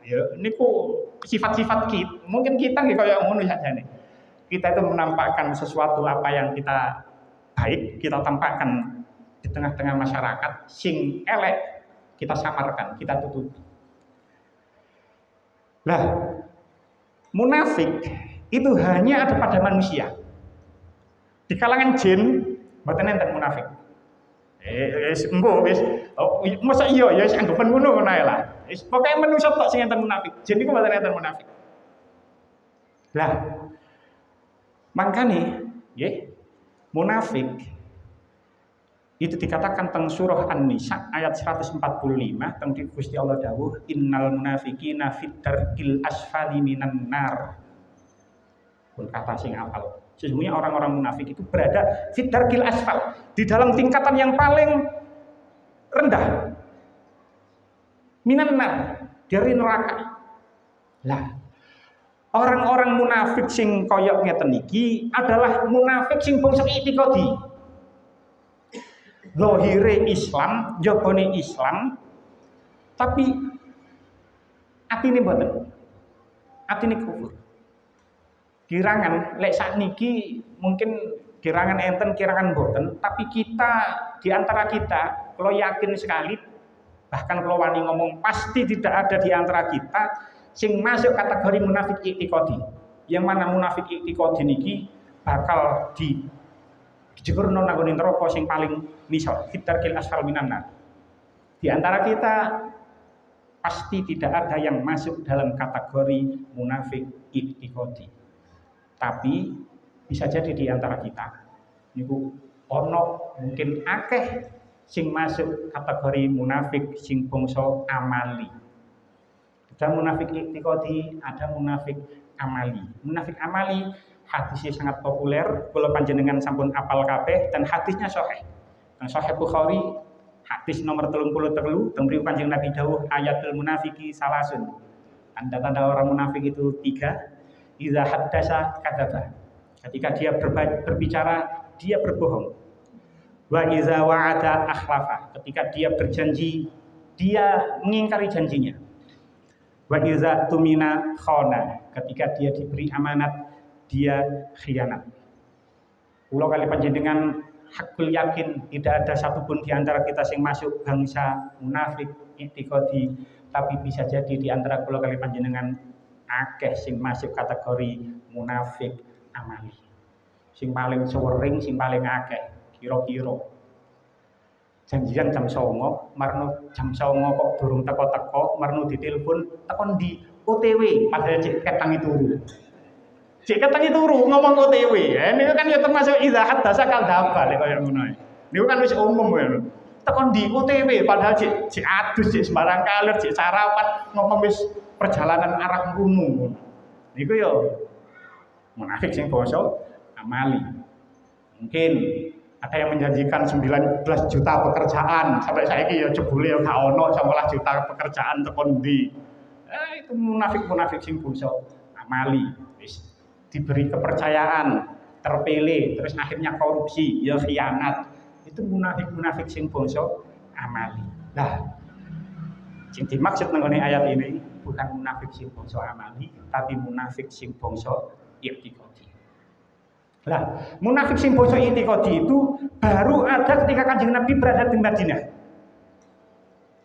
Ya, niku sifat-sifat kita. Mungkin kita nggih kaya ngono sajane. Kita itu menampakkan sesuatu apa yang kita baik, kita tampakkan di tengah-tengah masyarakat, sing elek kita samarkan, kita tutupi. Lah, munafik itu hanya ada pada manusia. Di kalangan jin, mboten enten munafik. Masa iya ya sing anggapan ngono ae lah. Pokoke manusa tok sing enten munafik. Jin iku mboten enten munafik. Lah, mangkane nggih, munafik itu dikatakan teng surah An-Nisa ayat 145 teng Gusti Allah dawuh innal munafiqina fit darkil asfali minan nar. Pun kata sing apal. Sesungguhnya orang-orang munafik itu berada fit darkil asfal, di dalam tingkatan yang paling rendah. Minan nar, dari neraka. Lah, orang-orang munafik sing koyok ngeten iki adalah munafik sing bangsa itikadi. Zahire Islam, jabone Islam, tapi atine mboten. Atine kufur. Kirangan lek sakniki mungkin kirangan enten, kirangan mboten, tapi kita di antara kita kalau yakin sekali, bahkan kalau wani ngomong pasti tidak ada di antara kita sing masuk kategori munafik i'tiqadi. Yang mana munafik i'tiqadi niki bakal dijeburno nang neraka sing paling nisor, fitarkil asfal minan nar. Di antara kita pasti tidak ada yang masuk dalam kategori munafik i'tiqadi. Tapi bisa jadi di antara kita niku ono mungkin akeh sing masuk kategori munafik sing bangsa amali. Ada munafik i'tiqadi, ada munafik amali. Munafik amali hadisnya sangat populer, kula panjenengan sampun apal kabeh dan hadisnya sahih. Dan Sahih Bukhari hadis nomor 33 teng mriku Kanjeng Nabi dawuh ayatul munafiki salasun. Tanda-tanda orang munafik itu 3. Idza haddasa kadzaba. Ketika dia berbicara, dia berbohong. Wa iza wa'ada akhlafa. Ketika dia berjanji, dia mengingkari janjinya. Wa iza tumina khana. Ketika dia diberi amanat, dia khianat. Kula kali panjenengan hakul yakin tidak ada satupun di antara kita yang masuk bangsa munafik i'tiqadi, tapi bisa jadi di antara kula kali panjenengan akeh sing masuk kategori munafik amali. Sing paling sering, sing paling akeh kira-kira janjian jam 09.00 marno jam 09.00 kok durung teko-teko, marno ditelepon tekon di OTW padahal cek ketangi turu. Cek ketangi turu ngomong OTW. Niku kan ya termasuk idza haddasa kadzdzaba lek koyo ngono. Niku kan wis umum ya. Tekon di OTW padahal cek adus cek sembarang kaler cek sarapan ngomong wis perjalanan arah mrunu. Niku ya munafik sing basa amali. Mungkin ada yang menjanjikan 19 juta pekerjaan sampai saiki ya jebule ya gak ono 19 juta pekerjaan tekon ndi. Itu munafik sing basa amali. Wis diberi kepercayaan, terpilih, terus akhirnya korupsi, ya khianat. Itu munafik sing basa amali. Nah, sing dimaksud nang ayat ini bukan munafik sing basa amali, tapi munafik sing basa i'tiqadi. Lah, munafik sing basa i'tiqadi itu baru ada ketika Kanjeng Nabi berada di Madinah.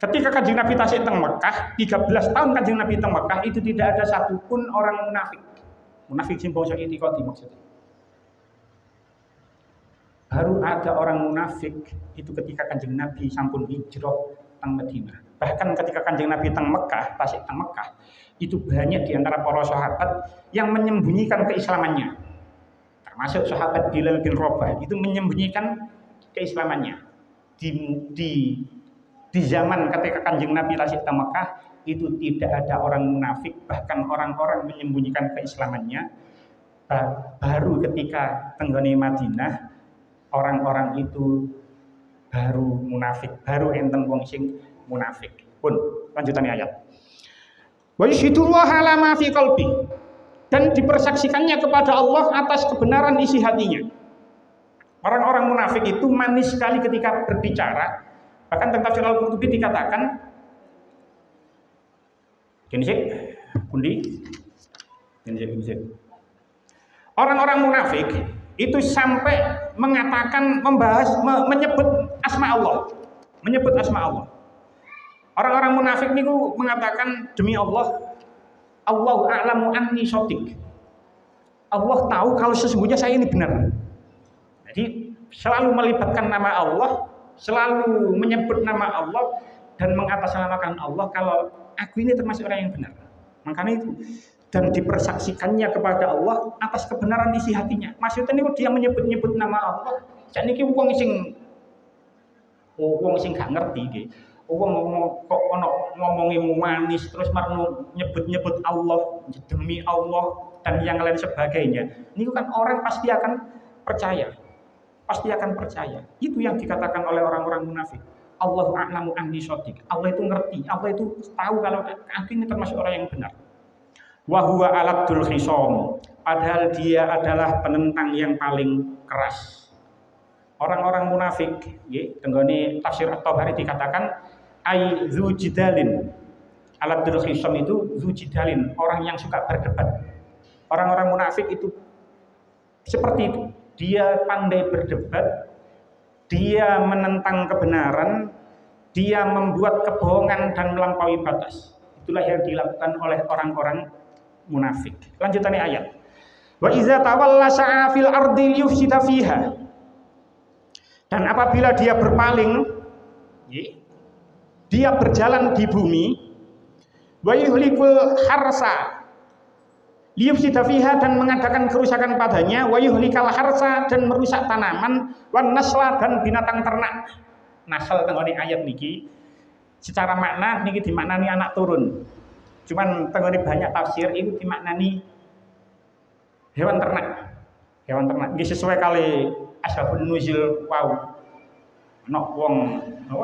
Ketika Kanjeng Nabi tasik teng Mekah, 13 tahun Kanjeng Nabi teng Mekah itu tidak ada satupun orang munafik. Munafik sing basa i'tiqadi maksudnya. Baru ada orang munafik itu ketika Kanjeng Nabi sampun hijrah teng Madinah. Bahkan ketika Kanjeng Nabi teng Mekah, tasik teng Mekah, itu banyak di antara para sahabat yang menyembunyikan keislamannya. Termasuk sahabat Bilal bin Rabah itu menyembunyikan keislamannya. Di zaman ketika Kanjeng Nabi tasik teng Mekah itu tidak ada orang munafik, bahkan orang-orang menyembunyikan keislamannya. Baru ketika tenggone Madinah orang-orang itu baru munafik, baru enten wong sing munafik. Pun lanjutannya ayat. Wa yusyhidullaha ala ma fi qalbi. Dan dipersaksikannya kepada Allah atas kebenaran isi hatinya. Orang-orang munafik itu manis sekali ketika berbicara. Bahkan tentang tafsir Al-Qurtubi dikatakan gini sih, pundi? Gini sih. Orang-orang munafik itu sampai mengatakan, menyebut asma Allah. Menyebut asma Allah. Orang-orang munafik niku mengatakan demi Allah, Allahu a'lamu anni shadiq. Allah tahu kalau sesungguhnya saya ini benar. Jadi selalu melibatkan nama Allah, selalu menyebut nama Allah dan mengatasnamakan Allah kalau aku ini termasuk orang yang benar. Makanya itu dan dipersaksikannya kepada Allah atas kebenaran isi hatinya. Maksudnya ini dia menyebut-nyebut nama Allah. Jadi ini wong sing gak ngerti iki. Wong kok ono ngomongi manis terus marno nyebut-nyebut Allah demi Allah dan yang lain sebagainya. Ini kan orang pasti akan percaya. Pasti akan percaya. Itu yang dikatakan oleh orang-orang munafik. Allahu a'lamu anni shadiq. Allah itu ngerti, Allah itu tahu kalau aku ini termasuk orang yang benar. Wa huwa aladul khisam. Padahal dia adalah penentang yang paling keras. Orang-orang munafik, nggih, tenggone tafsir At-Tabari dikatakan ai dzujidalin. Aladul khisam itu dzujidalin, orang yang suka berdebat. Orang-orang munafik itu seperti itu. Dia pandai berdebat, dia menentang kebenaran, dia membuat kebohongan dan melampaui batas. Itulah yang dilakukan oleh orang-orang munafik. Lanjutannya ayat. Wa iza tawalla sa'a fil ardi liyufsida fiha. Dan apabila dia berpaling, dia berjalan di bumi, wa yuhlikul harsa, liyufsida fiha dan mengadakan kerusakan padanya, wa yuhlikal harsa dan merusak tanaman, wan nasla dan binatang ternak. Nasl tenggone ayat niki secara makna niki dimaknani anak turun. Cuman tenggone banyak tafsir itu dimaknani hewan ternak. Hewan ternak nggih sesuai kali asbabun nuzul wau. Ana wong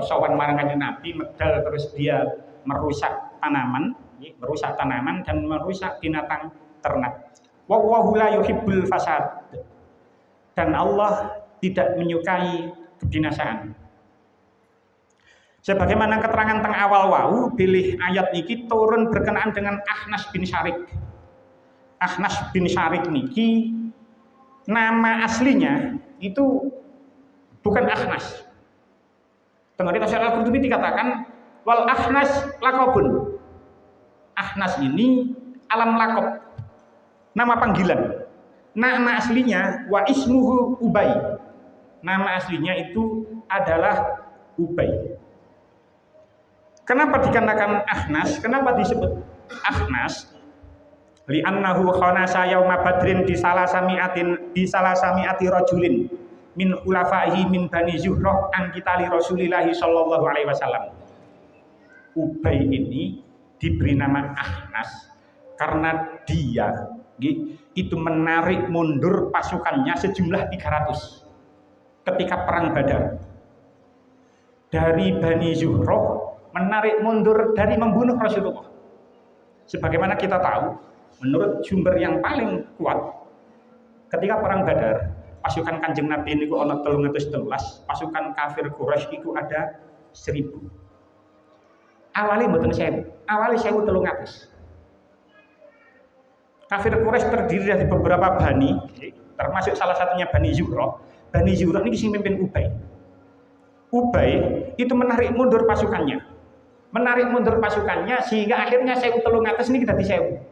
sowan marang Kanjeng Nabi medal terus dia merusak tanaman dan merusak binatang ternak. Wallahu la yuhibbul fasad. Dan Allah tidak menyukai kebinasaan. Sebagaimana keterangan teng awal wau bilih ayat niki turun berkenaan dengan Ahnas bin Syarik. Ahnas bin Syarik niki nama aslinya itu bukan Ahnas. Tengah di tafsir Al-Qurtubi dikatakan wal Ahnas lakobun. Ahnas ini alam lakob, nama panggilan. Nama aslinya wa ismuhu Ubay. Nama aslinya itu adalah Ubay. Kenapa dikatakan Ahnas? Kenapa disebut Ahnas? Li'annahu khanasa yauma badrin di salah sami'ati rajulin min ulafaihi min bani Zuhrah an kitali Rasulillahi sallallahu alaihi wasallam. Ubay ini diberi nama Ahnas karena dia itu menarik mundur pasukannya sejumlah 300 ketika perang Badar. Dari Bani Zuhrah menarik mundur dari membunuh Rasulullah. Sebagaimana kita tahu, menurut sumber yang paling kuat, ketika perang Badar, pasukan Kanjeng Nabi niku ana 313, pasukan kafir Quraisy itu ada 1000. Awalnya mboten 1000, awalnya 1300. Kafir Quraisy terdiri dari beberapa bani, termasuk salah satunya Bani Zuhrah. Bani Zuhrah ini sing mimpin Ubay. Ubay itu menarik mundur pasukannya. Sehingga akhirnya 1300 ini kita disewu.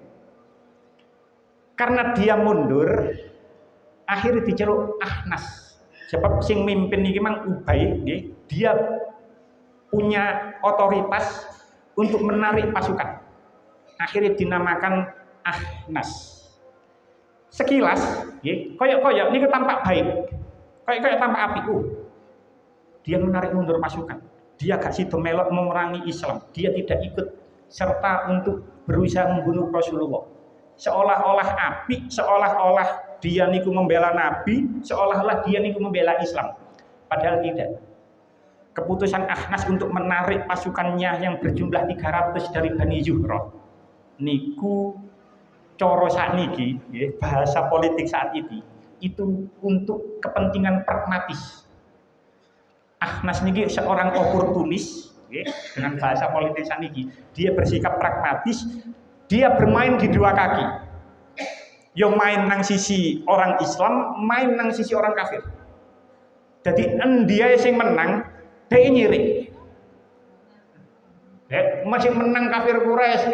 Karena dia mundur, akhirnya diceluk Ahnas. Sebab sing mimpin iki mang Ubay, dia punya otoritas untuk menarik pasukan. Akhirnya dinamakan Ahnas. Sekilas, koyok-koyok ini tampak baik. Koyok-koyok tampak apik. Dia menarik mundur pasukan. Dia gak sido melok memerangi Islam. Dia tidak ikut serta untuk berusaha membunuh Rasulullah. Seolah-olah apik, seolah-olah dia niku membela Nabi, seolah-olah dia niku membela Islam. Padahal tidak. Keputusan Ahnas untuk menarik pasukannya yang berjumlah 300 dari Bani Zuhrah niku coro saat niki, bahasa politik saat ini itu untuk kepentingan pragmatis. Ahnas niki seorang oportunis, dengan bahasa politik saat niki, dia bersikap pragmatis, dia bermain di dua kaki. Yo main nang sisi orang Islam, main nang sisi orang kafir. Jadi dia yang menang, dia nyirik. Masih menang kafir Quraisy,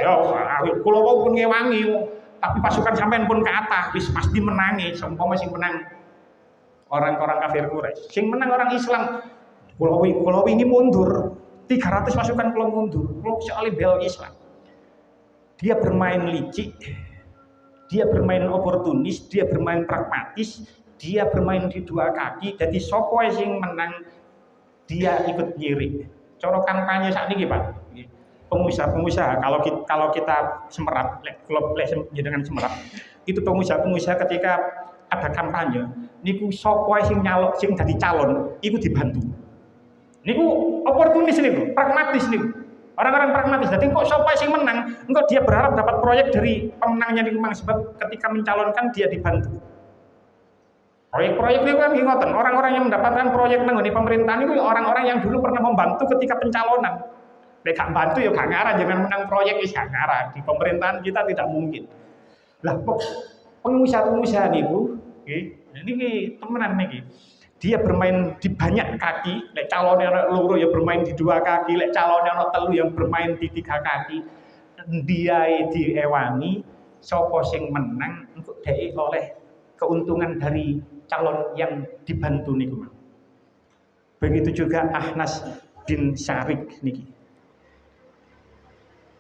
kula wau pun ngewangi, tapi pasukan sampean pun ke atas, wis pasti menangi, seumpama masih menang orang-orang kafir Quraisy. Sing menang orang Islam, kula ini mundur, 300 pasukan kula mundur, kula soalnya bela Islam. Dia bermain licik, dia bermain oportunis, dia bermain pragmatis, dia bermain di dua kaki. Jadi sopo sing menang, dia ikut nyirik. Coro kampanye saat ini Pak. Pengusaha-pengusaha kalau kita semerap, klub dengan semerap, itu pengusaha-pengusaha ketika ada kampanye, niku sopo sing nyalok sing jadi calon, itu dibantu. Niku oportunis niku, pragmatis niku. Orang-orang pragmatis. Jadi kok sopo sing menang, engko dia berharap dapat proyek dari pemenangnya niku mang, sebab ketika mencalonkan dia dibantu. Proyek-proyek niku kan ngoten, orang-orang yang mendapatkan proyek nang pemerintahan itu orang-orang yang dulu pernah membantu ketika pencalonan. Nek gak bantu ya gak ngarah, jangan menang proyek wis gak ngarah. Di pemerintahan kita tidak mungkin. Lah pengusaha-pengusaha niku, niki temenan niki. Dia bermain di banyak kaki, lek calonnya ana loro ya bermain di dua kaki, lek calonnya ana telu yang bermain di 3 kaki. Dia diewangi sapa sing menang untuk dhek oleh keuntungan dari calon yang dibantu niku. Begitu juga Ahnas bin Syarik niki.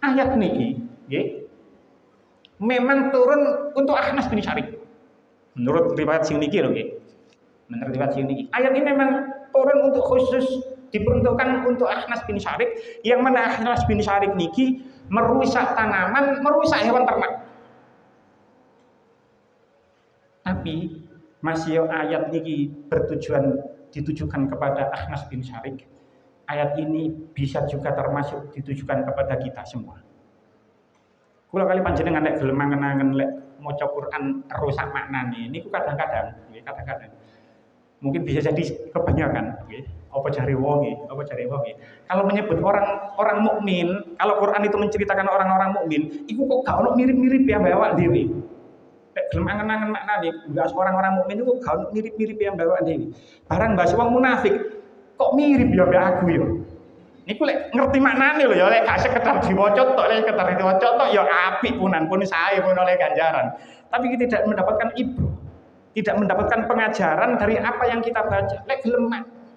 Ayat niki, memang turun untuk Akhnas bin Syarif. Menurut riwayat sing niki lho nggih. Menurut riwayat sing niki. Ayat ini memang turun untuk khusus diperuntukkan untuk Akhnas bin Syarif, yang mana Akhnas bin Syarif niki merusak tanaman, merusak hewan ternak. Tapi masih ayat niki ditujukan kepada Akhnas bin Syarif. Ayat ini bisa juga termasuk ditujukan kepada kita semua. Kula kali panjenengan lek gelem mangen-angen lek maca Quran rusak maknane niku kadang-kadang mungkin bisa jadi kebanyakan nggih. Apa jare wong nggih. Kalau menyebut orang mukmin, kalau Quran itu menceritakan orang-orang mukmin, iku kok gak ono mirip-mirip ya mbak awak dhewe. Lek gelem angen-angen maknane, bahas orang-orang mukmin itu gak ono mirip-mirip ya mbak awak dhewe. Barang bahas wong munafik kok mirip ya mbak aku ya. Niku lek ngerti maknane lho ya, lek gak sekedar diwaca tok, lek sekedar diwaca tok ya apik punan pun sae pun oleh ganjaran. Tapi kita tidak mendapatkan ibrah, tidak mendapatkan pengajaran dari apa yang kita baca. Lek gelem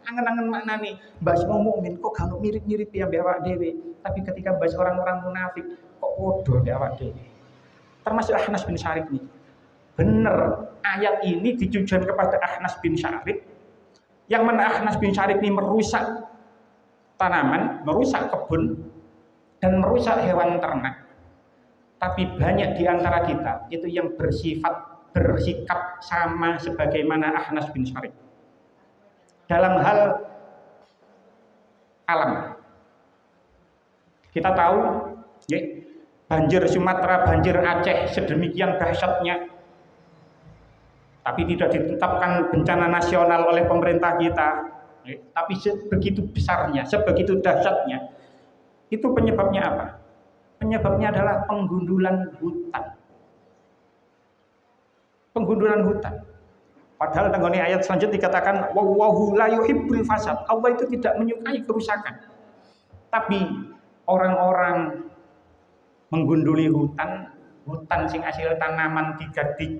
angen-angen maknane, bahas wong mukmin kok gak mirip-mirip ya mbak awak dhewe. Tapi ketika bahas orang-orang munafik kok podo mbak awak dhewe. Termasuk Akhnas bin Syarif nih. Bener, ayat ini ditujukan kepada Akhnas bin Syarif, yang mana Akhnas bin Syarif ini merusak tanaman, merusak kebun, dan merusak hewan ternak. Tapi banyak di antara kita itu yang bersikap sama sebagaimana Akhnas bin Syarif dalam hal alam. Kita tahu ya, banjir Sumatera, banjir Aceh sedemikian dahsyatnya, tapi tidak ditetapkan bencana nasional oleh pemerintah kita. Tapi sebegitu besarnya, sebegitu dahsyatnya, itu penyebabnya apa? Penyebabnya adalah penggundulan hutan. Penggundulan hutan. Padahal tenggone ayat selanjutnya dikatakan wallahu la yuhibbul fasad. Allah itu tidak menyukai kerusakan. Tapi orang-orang menggunduli hutan sing hasil tanaman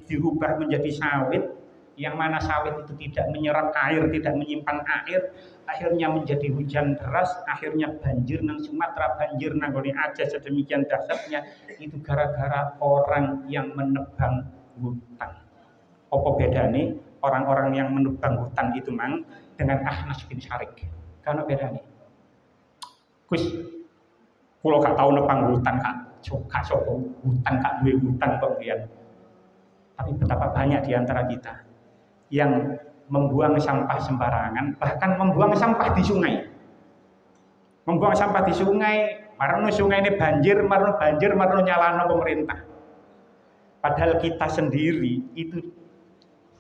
dirubah menjadi sawit, yang mana sawit itu tidak menyerap air, tidak menyimpan air, akhirnya menjadi hujan deras, akhirnya banjir nang Sumatera, banjir nang Aceh sedemikian dahsyatnya, itu gara-gara orang yang menebang hutan. Apa bedanya orang-orang yang menebang hutan itu mang dengan Akhnas bin Syarif? Karena bedanya Gus, kalau gak tahu nebang hutan, gak sopo hutan, gak duwe hutan kok lihat. Tapi betapa banyak di antara kita yang membuang sampah sembarangan, bahkan membuang sampah di sungai. Membuang sampah di sungai, marno sungai ini banjir, marno nyalano pemerintah. Padahal kita sendiri itu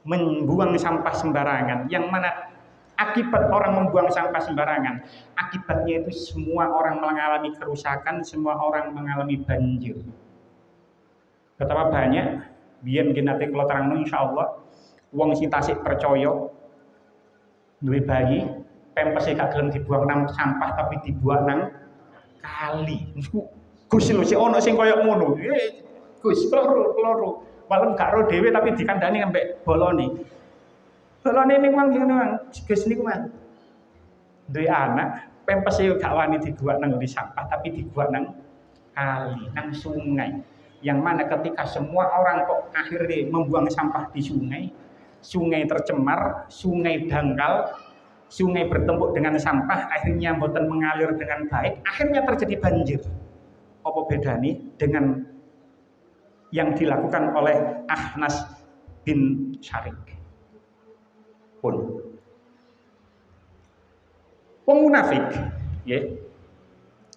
membuang sampah sembarangan, yang mana akibat orang membuang sampah sembarangan, akibatnya itu semua orang mengalami kerusakan, semua orang mengalami banjir. Betapa banyak, biyen nate kula terangno insyaallah, wong sing tasik percaya duwe bayi, pempese gak gelem dibuang nang sampah tapi dibuang nang kali. Gus lho sik ono sing koyo ngono. Gus, keloro. Malah gak ro dhewe tapi dikandani ambek bolone. Bolone ning wong ngene wong, Gus niku mah. Duwe anak, pempese gak wani dibuang nang sampah tapi dibuang nang kali, nang sungai. Yang mana ketika semua orang kok akhirnya membuang sampah di sungai, sungai tercemar, sungai dangkal, sungai bertempuk dengan sampah, akhirnya mboten mengalir dengan baik, akhirnya terjadi banjir. Apa bedanya dengan yang dilakukan oleh Akhnas bin Syarif? Pun wong munafik, nggih.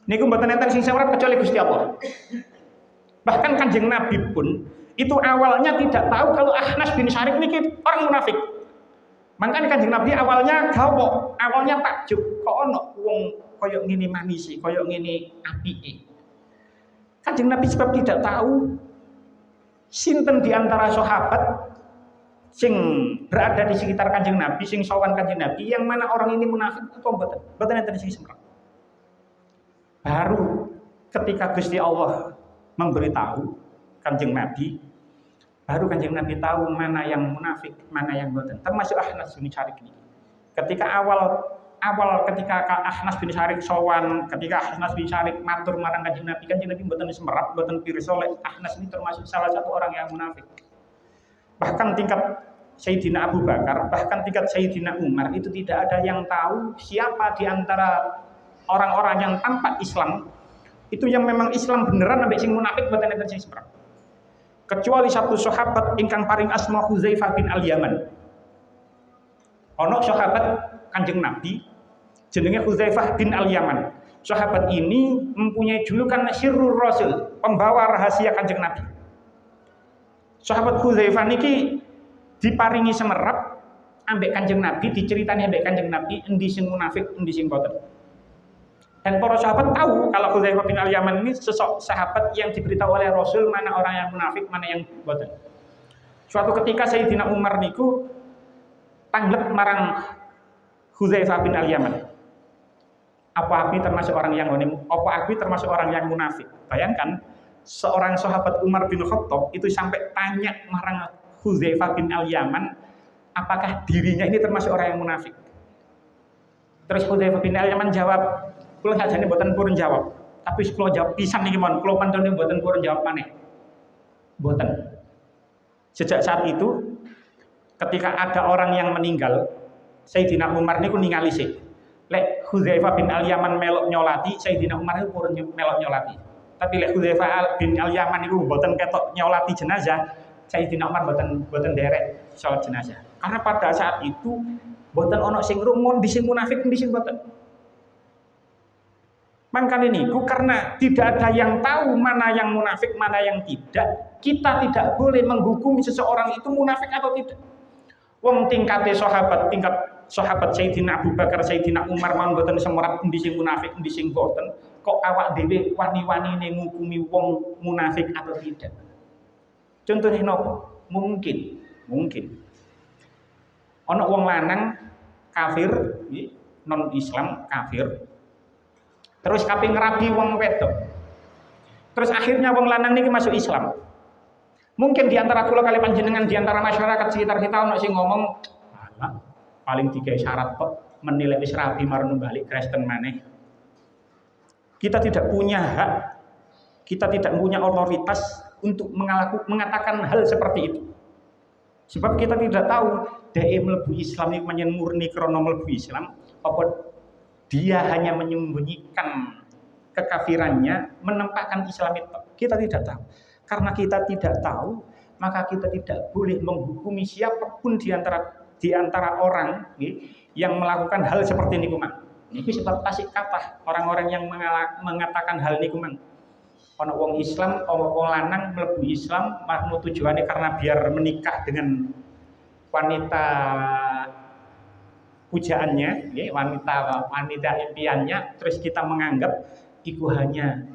Niku mboten enten sing sawrat kecuali Gusti Allah. Bahkan Kanjeng Nabi pun itu awalnya tidak tahu kalau Akhnas bin Syarif ini orang munafik. Makanya Kanjeng Nabi awalnya gawo, awalnya takjub, kok ono wong koyo ngene manisi, koyo ngene apike. Kanjeng Nabi sebab tidak tahu sinten di antara sahabat sing berada di sekitar Kanjeng Nabi, sing sowan Kanjeng Nabi, yang mana orang ini munafik atau mboten. Mboten enten sing semprot. Baru ketika Gusti Allah memberitahu Kanjeng Nabi, baru Kanjeng Nabi tahu mana yang munafik, mana yang mboten. Termasuk Akhnas bin Syarif ini. Ketika awal awal ketika Ahnas bin Syarif sowan, ketika Ahnas bin Syarif matur marang Kanjeng Nabi mboten semerap, mboten pirsa lek Ahnas ini termasuk salah satu orang yang munafik. Bahkan tingkat Sayyidina Abu Bakar, bahkan tingkat Sayyidina Umar itu tidak ada yang tahu siapa di antara orang-orang yang tampak Islam itu yang memang Islam beneran ambek sing munafik mboten enten sing semerap. Kecuali satu sahabat ingkang paring asma Hudzaifah bin Al-Yaman. Ono sahabat Kanjeng Nabi jenenge Hudzaifah bin Al-Yaman. Sahabat ini mempunyai julukan Sirrur Rasul, pembawa rahasia Kanjeng Nabi. Sahabat Hudzaifah niki diparingi semerap ambek Kanjeng Nabi, diceritani ambek Kanjeng Nabi endi sing munafik, endi sing boten. Dan para sahabat tahu kalau Hudzaifah bin Al-Yaman ini sosok sahabat yang diberitahu oleh Rasul mana orang yang munafik, mana yang boten. Suatu ketika Sayyidina Umar niku tanggep marang Hudzaifah bin Al-Yaman. Apa aku termasuk orang yang munafik? Bayangkan seorang sahabat Umar bin Khattab itu sampai tanya marang Hudzaifah bin Al-Yaman, apakah dirinya ini termasuk orang yang munafik? Terus Hudzaifah bin Al-Yaman jawab, kula sajane mboten purun jawab. Tapi kula jawab pisan niki mon, kula pantune mboten purun jawab maneh. Mboten. Sejak saat itu ketika ada orang yang meninggal, Sayyidina Umar niku ningali sik. Lek Hudzaifah bin Al-Yaman melok nyolati, Sayyidina Umar niku purun melok nyolati. Tapi lek Hudzaifah bin Al-Yaman niku mboten ketok nyolati jenazah, Sayyidina Umar mboten derek salat jenazah. Karena pada saat itu mboten ono sing rumun di sing munafik di sing mboten. Mangkane niku karena tidak ada yang tahu mana yang munafik, mana yang tidak, kita tidak boleh menghukumi seseorang itu munafik atau tidak. Wong tingkat sahabat Sayyidina Abu Bakar, Sayyidina Umar man mboten semerap endi sing munafik, endi sing boten, kok awak dhewe wani-wanine ngukumi wong munafik atau tidak. Contohnya nopo? Mungkin. Ana wong lanang kafir, non Islam kafir. Terus kaping rabi wong wedok. Terus akhirnya wong lanang niki masuk Islam. Mungkin di antara kula kali panjenengan, di antara masyarakat sekitar kita ono sing ngomong, paling tiga syarat kok menilai wis rabi marang balik Kristen maneh. Kita tidak punya hak, kita tidak punya otoritas untuk mengatakan hal seperti itu. Sebab kita tidak tahu dia mlebu Islam ini menyen murni krana mlebu Islam apa dia hanya menyembunyikan kekafirannya, menampakkan Islam itu. Kita tidak tahu. Karena kita tidak tahu, maka kita tidak boleh menghukumi siapapun di antara orang yang melakukan hal seperti niku mang. Ini sebab tasik kata orang-orang yang mengatakan hal niku mang. Ono wong Islam, ono wong lanang mlebu Islam, makna tujuannya karena biar menikah dengan wanita pujaannya, wanita impiannya, terus kita menganggap itu hanya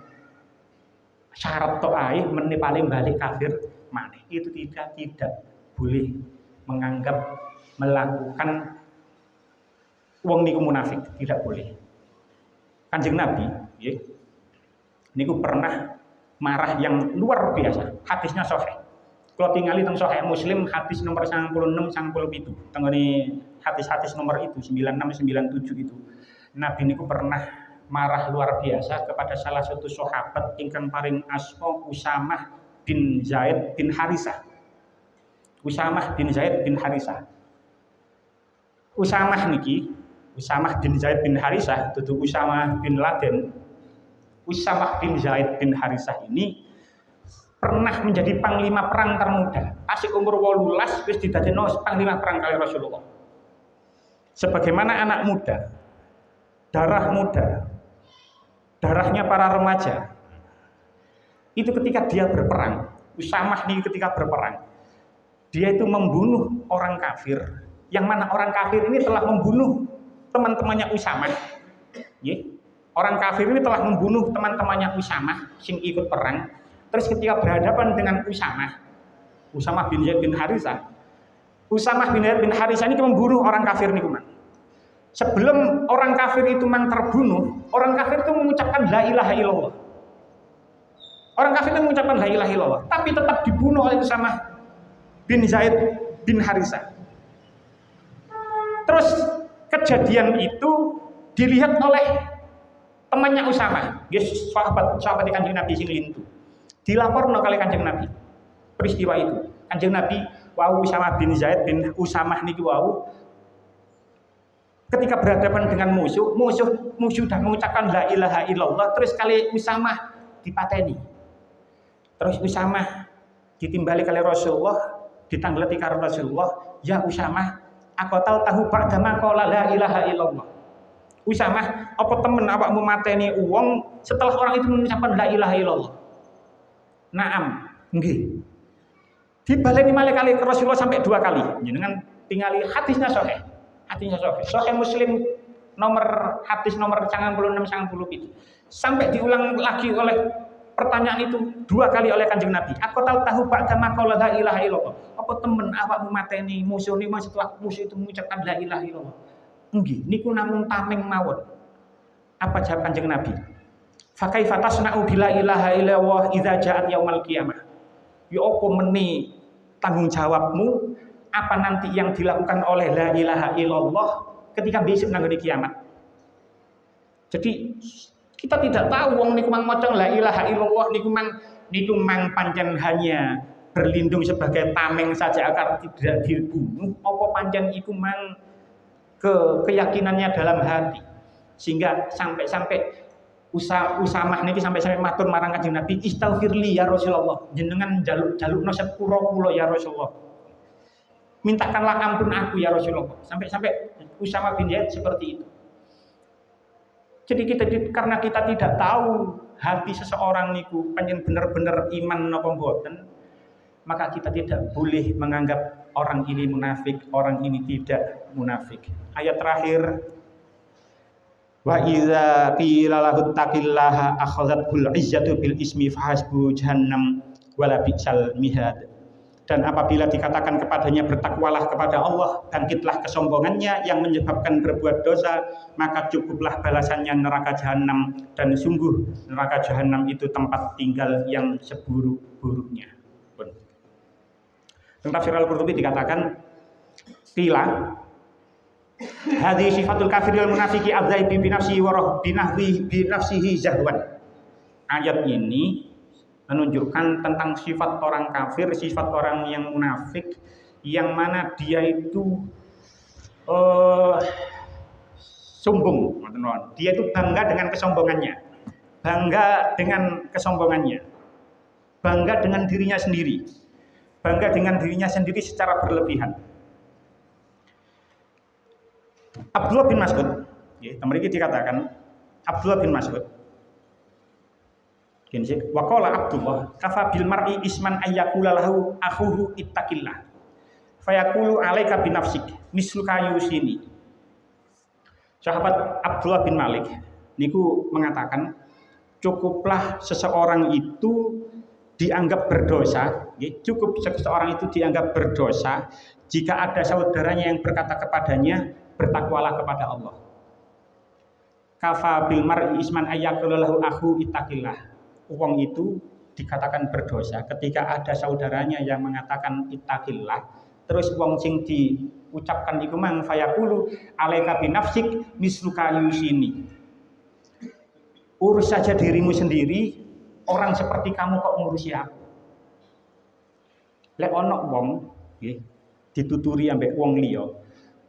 syarat tok ae meneh paling balik kafir maneh. Itu tidak boleh menganggap melakukan wong niku munafik, tidak boleh. Kanjeng Nabi nggih niku pernah marah yang luar biasa. Hadisnya sahih. Kalau tingali teng sahih Muslim hadis nomor 96 97. Tenggone hadis-hadis nomor itu 96 97 itu. Nabi niku pernah marah luar biasa kepada salah satu sahabat ingkang paring asma Usamah bin Zaid bin Harisah. Usamah bin Zaid bin Harisah. Usamah bin Zaid bin Harisah, dudu Usamah bin Laden. Usamah bin Zaid bin Harisah ini pernah menjadi panglima perang termuda. Asik umur 18 wis didadekno panglima perang kali Rasulullah. Sebagaimana anak muda, darahnya para remaja. Itu ketika dia berperang, Usamah ini ketika berperang, dia itu membunuh orang kafir. Yang mana orang kafir ini telah membunuh teman-temannya Usamah. Orang kafir ini telah membunuh teman-temannya Usamah sing ikut perang. Terus ketika berhadapan dengan Usamah bin Zaid bin Harisah, Usamah bin Zaid bin Harisah ini membunuh orang kafir niku mang. Sebelum orang kafir itu mang terbunuh, orang kafir itu mengucapkan la ilaha illallah. Orang kafir itu mengucapkan la ilaha illallah, tapi tetap dibunuh oleh Usamah bin Zaid bin Harisah. Terus kejadian itu dilihat oleh temannya Usamah, sahabat Kanjeng Nabi sing lintu. Dilaporno kali Kanjeng Nabi peristiwa itu. Kanjeng Nabi wau Usamah bin Zaid bin Usamah niki wau ketika berhadapan dengan musuh sudah mengucapkan la ilaha illallah, terus kali Usamah dipateni. Terus Usamah ditimbali kali Rasulullah, ditanggleti karo Rasulullah, ya Usamah, aku tahu ba'dama qala la ilaha illallah. Usamah, apa temen awakmu mateni uang setelah orang itu mengucapkan la ilaha illallah? Naam, nggih. Dibaleni malih kali Rasulullah sampai 2 kali. Jenengan tingali hadisnya sahih. Hadisnya sahih. Sahih Muslim hadis nomor 96-97. Sampai diulang lagi oleh pertanyaan itu 2 kali oleh Kanjeng Nabi. Aku tahu ba'dama qala la ilaha illallah. Apa temen awakmu mateni musuh nima setelah musuh itu mengucapkan la ilaha illallah? Nggih, niku namung tameng mawon. Apa jawab Kanjeng Nabi? Fa kaifa tasna'u bila ilaha illallah idza ja'at yaumal qiyamah? Ya apa meni tanggung jawabmu apa nanti yang dilakukan oleh la ilaha illallah ketika besok nang kiamat. Jadi kita tidak tahu wong niku mang maca la ilaha illallah niku mang pancen hanya berlindung sebagai tameng saja agar tidak dibunuh, apa pancen iku mang keyakinannya dalam hati sehingga sampai Usamah niki sampai matur marang Kanjeng Nabi, istaghfirli ya Rasulullah, jenengan jalukno sepura kula ya Rasulullah, mintakanlah ampun aku ya Rasulullah. Sampai Usamah bin Zaid seperti itu. Jadi karena kita tidak tahu hati seseorang niku panjen bener-bener iman napa mboten, maka kita tidak boleh menganggap orang ini munafik, orang ini tidak munafik. Ayat terakhir, wa idza qila lahu taqillaha akhadhatul izzatu bil ismi fahasbu jahannam wala bi'sal mihad. Dan apabila dikatakan kepadanya bertakwalah kepada Allah, bangkitlah kesombongannya yang menyebabkan berbuat dosa, maka cukuplah balasannya neraka jahanam, dan sungguh neraka jahanam itu tempat tinggal yang seburuk-buruknya. Dalam tafsir Al-Qurtubi dikatakan qila hadhi sifatul kafir wal munafiki adzaibi bi nafsihi wa binahwi bi nafsihi zahwan. Ayat ini menunjukkan tentang sifat orang kafir, sifat orang yang munafik, yang mana dia itu sombong, dia itu bangga dengan kesombongannya, bangga dengan dirinya sendiri, bangga dengan dirinya sendiri secara berlebihan. Abdullah bin Mas'ud, mriki dikatakan Abdullah bin Mas'ud, waqala Abdullah kafa bil mar'i isman ayyakula lahu akhuhu ittaqillah fayaqulu alaika binafsik misluka yusini. Sahabat Abdullah bin Malik niku mengatakan cukuplah seseorang itu dianggap berdosa, cukup seseorang itu dianggap berdosa jika ada saudaranya yang berkata kepadanya bertakwalah kepada Allah. Kafa bil mar'i isman ayyakula lahu akhu ittaqillah. Wong itu dikatakan berdosa ketika ada saudaranya yang mengatakan ittaqillah, terus wong sing diucapkan iku mang fayaqulu alaika binafsik misluka yusini. Urus saja dirimu sendiri, orang seperti kamu kok ngurusi aku. Lek ono wong nggih dituturi ambek wong liya,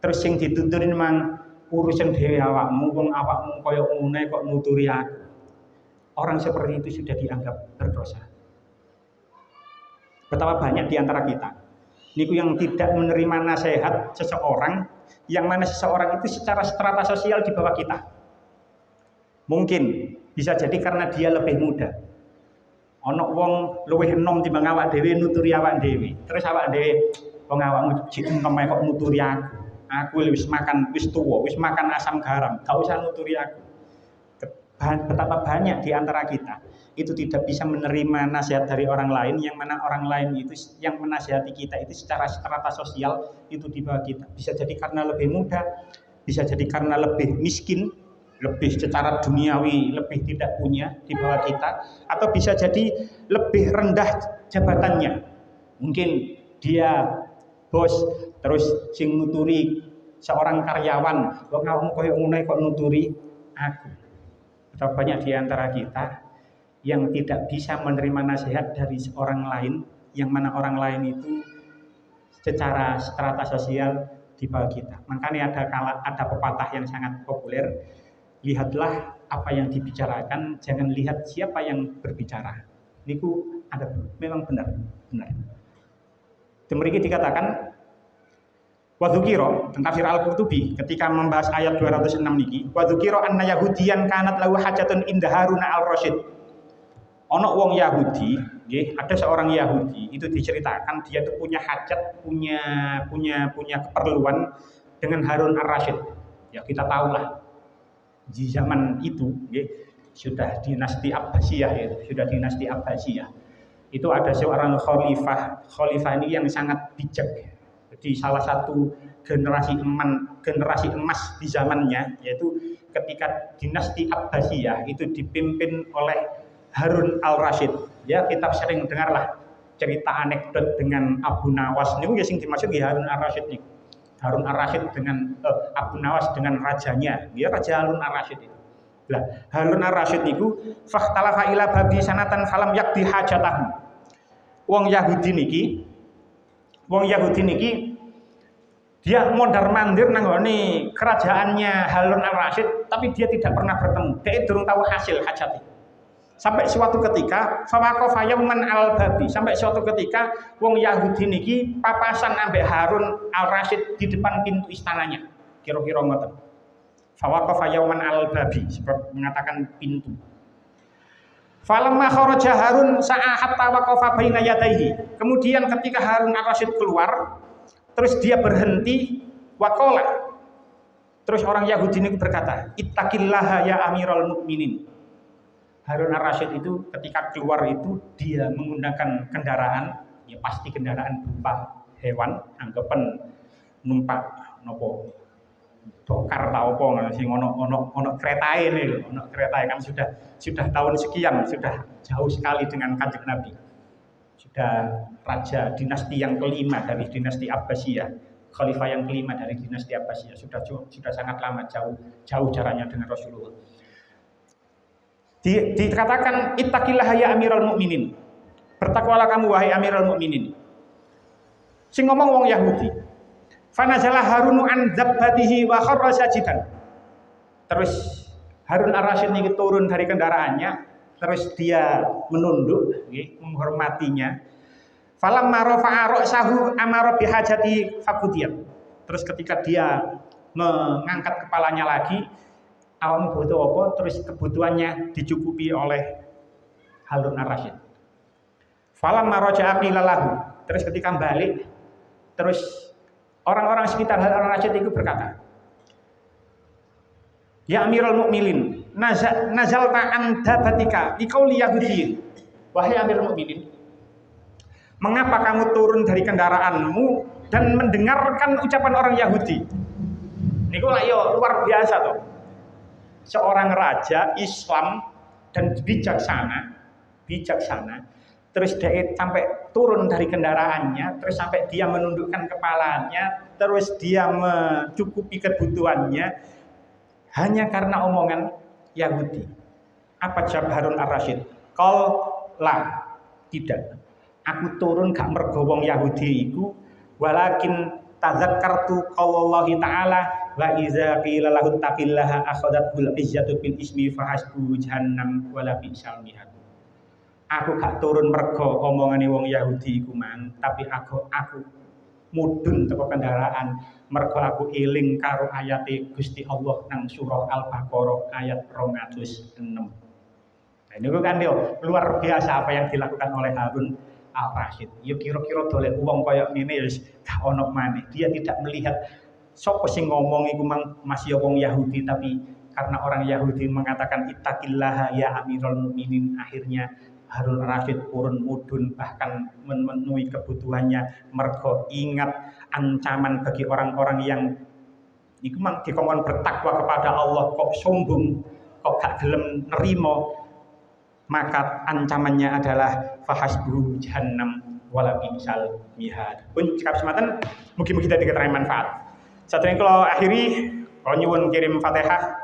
terus sing dituturin mang urusan dhewe awakmu, wong awakmu kaya ngene kok nuturi aku. Orang seperti itu sudah dianggap berdosa. Betapa banyak di antara kita niku yang tidak menerima nasihat seseorang, yang mana seseorang itu secara strata sosial di bawah kita. Mungkin bisa jadi karena dia lebih muda. Ono wong luwih enom timbang awak dhewe nuturi awak dhewe. Terus awak dhewe wong awakmu jek enom kok nuturi aku. Aku wis tuwa, wis makan asam garam, gak usah nuturi aku. Betapa banyak di antara kita itu tidak bisa menerima nasihat dari orang lain, yang mana orang lain itu yang menasihati kita itu secara strata sosial itu di bawah kita. Bisa jadi karena lebih muda, bisa jadi karena lebih miskin, lebih secara duniawi lebih tidak punya di bawah kita, atau bisa jadi lebih rendah jabatannya. Mungkin dia bos, terus sing nuturi seorang karyawan, kok kamu koyo ngono kok nuturi aku. Atau banyak di antara kita yang tidak bisa menerima nasihat dari seorang lain, yang mana orang lain itu secara strata sosial di bawah kita. Makanya ada pepatah yang sangat populer, lihatlah apa yang dibicarakan, jangan lihat siapa yang berbicara. Niku ada memang benar. Demikian dikatakan Wadukiro tentang tafsir Al-Qurtubi ketika membahas ayat 206 niki, Wadukiro anna Yahudiyan kanat lahu hajatun inda Haruna al-Rasyid. Ono wong Yahudi, nggih, ada seorang Yahudi itu diceritakan dia itu punya hajat, punya keperluan dengan Harun al-Rasyid. Ya kita tahulah di zaman itu, nggih, sudah dinasti Abbasiyah itu, Itu ada seorang khalifah ini yang sangat bijak. Jadi salah satu generasi emas di zamannya, yaitu ketika dinasti Abbasiyah itu dipimpin oleh Harun al-Rasyid. Ya kita sering dengarlah cerita anekdot dengan Abu Nawas. Ini yang dimaksud Harun al-Rasyid nih. Harun al-Rasyid dengan Abu Nawas dengan rajanya, dia Raja Harun al-Rasyid itu. Lah, Harun al-Rasyid niku fakhtalafa ila babi sanatan falam yakdi hajatahu. Wong Yahudi niki dia mondar-mandir nang ngene kerajaannya Harun al-Rasyid, tapi dia tidak pernah bertemu. Dia durung tahu hasil hajat. Sampai suatu ketika fawaqafa yauman al-babi, sampai suatu ketika wong Yahudi niki papasan ambek Harun al-Rasyid di depan pintu istananya. Kira-kira ngoten. Fawaqafa yauman al-babi, sebab mengatakan pintu. Falamma kharaja Harun sa'a hatta waqafa baina yadayhi. Kemudian ketika Harun al-Rasyid keluar, terus dia berhenti waqala. Terus orang Yahudi ini berkata, "Ittaqillaha ya Amirul Mukminin." Harun al-Rasyid itu ketika keluar itu dia menggunakan kendaraan, ya pasti kendaraan berupa hewan, anggapan numpak nopo dokar ta opo sing ono keretae lho, ono keretae kan sudah tahun sekian, sudah jauh sekali dengan Kanjeng Nabi. Sudah raja dinasti yang kelima dari dinasti Abbasiyah, khalifah yang kelima dari dinasti Abbasiyah, sudah sangat lama, jauh jaraknya dengan Rasulullah. Dikatakan ittaqillaha ya Amirul Mukminin. Bertakwalah kamu wahai Amirul Mukminin. Sing ngomong wong Yahudi. Fanazala Harunu an dabbatihi wa kharra sajidan. Terus Harun al-Rasyid ini turun dari kendaraannya, terus dia menunduk, menghormatinya. Falamma rafa'a ra'sahu amara bihajati faqudiyat. Terus ketika dia mengangkat kepalanya lagi, awam butuh apa? Terus kebutuhannya dicukupi oleh Harun al-Rasyid. Falamma raja'a qila lahu. Terus ketika balik, terus orang-orang sekitar Harun al-Rasyid itu berkata, "Ya Amirul Mukminin, nazalta an dabatika liqauli Yahudiyyin." Wahai Amirul Mukminin, mengapa kamu turun dari kendaraanmu dan mendengarkan ucapan orang Yahudi? Niku lah yo luar biasa toh. Seorang raja Islam dan bijaksana, terus dia sampai turun dari kendaraannya, terus sampai dia menundukkan kepalanya, terus dia mencukupi kebutuhannya hanya karena omongan Yahudi. Apa jawab Harun al-Rasyid? Qala, tidak. Aku turun gak mergo wong Yahudi iku, walakin tadzakkartu qaulallahi ta'ala wa iza qila lahu taqillaha akhadatul izzatu bil ismi fahasbu jahannam wala bi'sal mihad. Aku gak turun mergo omongane wong Yahudi iku man, tapi aku mudhun teko kendaraan mergo aku eling karo ayate Gusti Allah nang surah Al-Baqarah ayat 206. Nah ini kan yo luar biasa apa yang dilakukan oleh Harun al-Rasyid. Yo kira-kira dolek wong kaya ngene wis gak ono maneh. Dia tidak melihat sapa sing ngomong iku masih wong Yahudi, tapi karena orang Yahudi mengatakan ittaqillaha ya Amirul Mukminin, akhirnya Harun al-Rasyid purun mudun bahkan memenuhi kebutuhannya mergo ingat ancaman bagi orang-orang yang iku mang dikongkon bertakwa kepada Allah kok sombong, kok gak gelem nerimo, maka ancamannya adalah fahasbu jahannam wala bi'sal mihad. Pun cakap sematan mugi-mugi dadi keterangan manfaat. Satreng kula akhiri kula nyuwun kirim Fatihah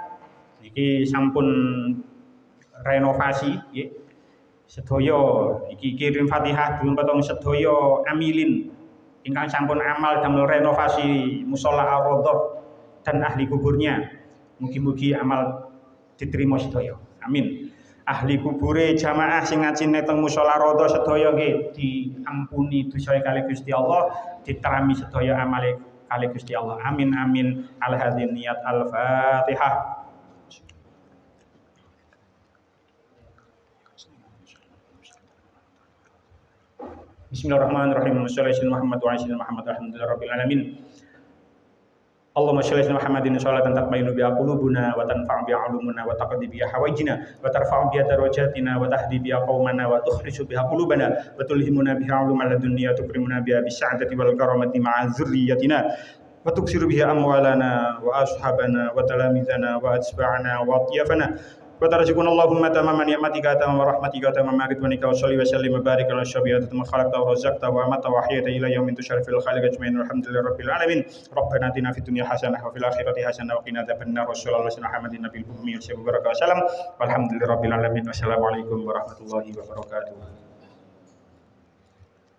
iki sampun renovasi nggih. Sedaya iki kirim Fatihah dipun potong sedaya amilin ingkang sampun amal damel renovasi musala Ar-Raudhah dan ahli kuburnya. Mugi-mugi amal diterima sedaya. Amin. Ahli kubure jamaah sing ngajine teng musala Ar-Raudhah sedaya nggih diampuni dosa kali Gusti Allah, diterami sedaya amale kali Gusti Allah. Amin amin. Al hadin niyat al-Fatihah. Bismillahirrahmanirrahim. Sallallahu Muhammad wa ala Muhammad alhamdulillahirabbil alamin. Allahumma shalli ala Muhammadin sholatan tatmainu biha qulubuna wa tanfa'u biha ulumuna wa taqdi biha hawaijina wa tarfa'u biha darajatina wa tahdi biha qaumana wa tukhriju biha qulubana wa tulhimuna biha ulumal dunya tukrimuna biha bisya'adati wal karamati ma'a dzurriyyatina wa tuksiru biha amwalana wa ashabana wa talamizana wa atba'ana wa atyafana wa tarzuquna Allahumma tamaman ni'matika tamam rahmatika tamam ridwanika wa shalli wa sallim wa barik ala syabiyati ma khalaqta wa razaqta wa amata wa ahyata ila yaumin tusharrifil khaliq ajmain alhamdulillahirabbil alamin rabbana atina fid dunya hasanah wa fil akhirati hasanah wa qina adzabannar sallallahu alaihi Muhammadin nabiyil ummi wa sallam walhamdulillahirabbil alamin wassalamu alaikum warahmatullahi wabarakatuh.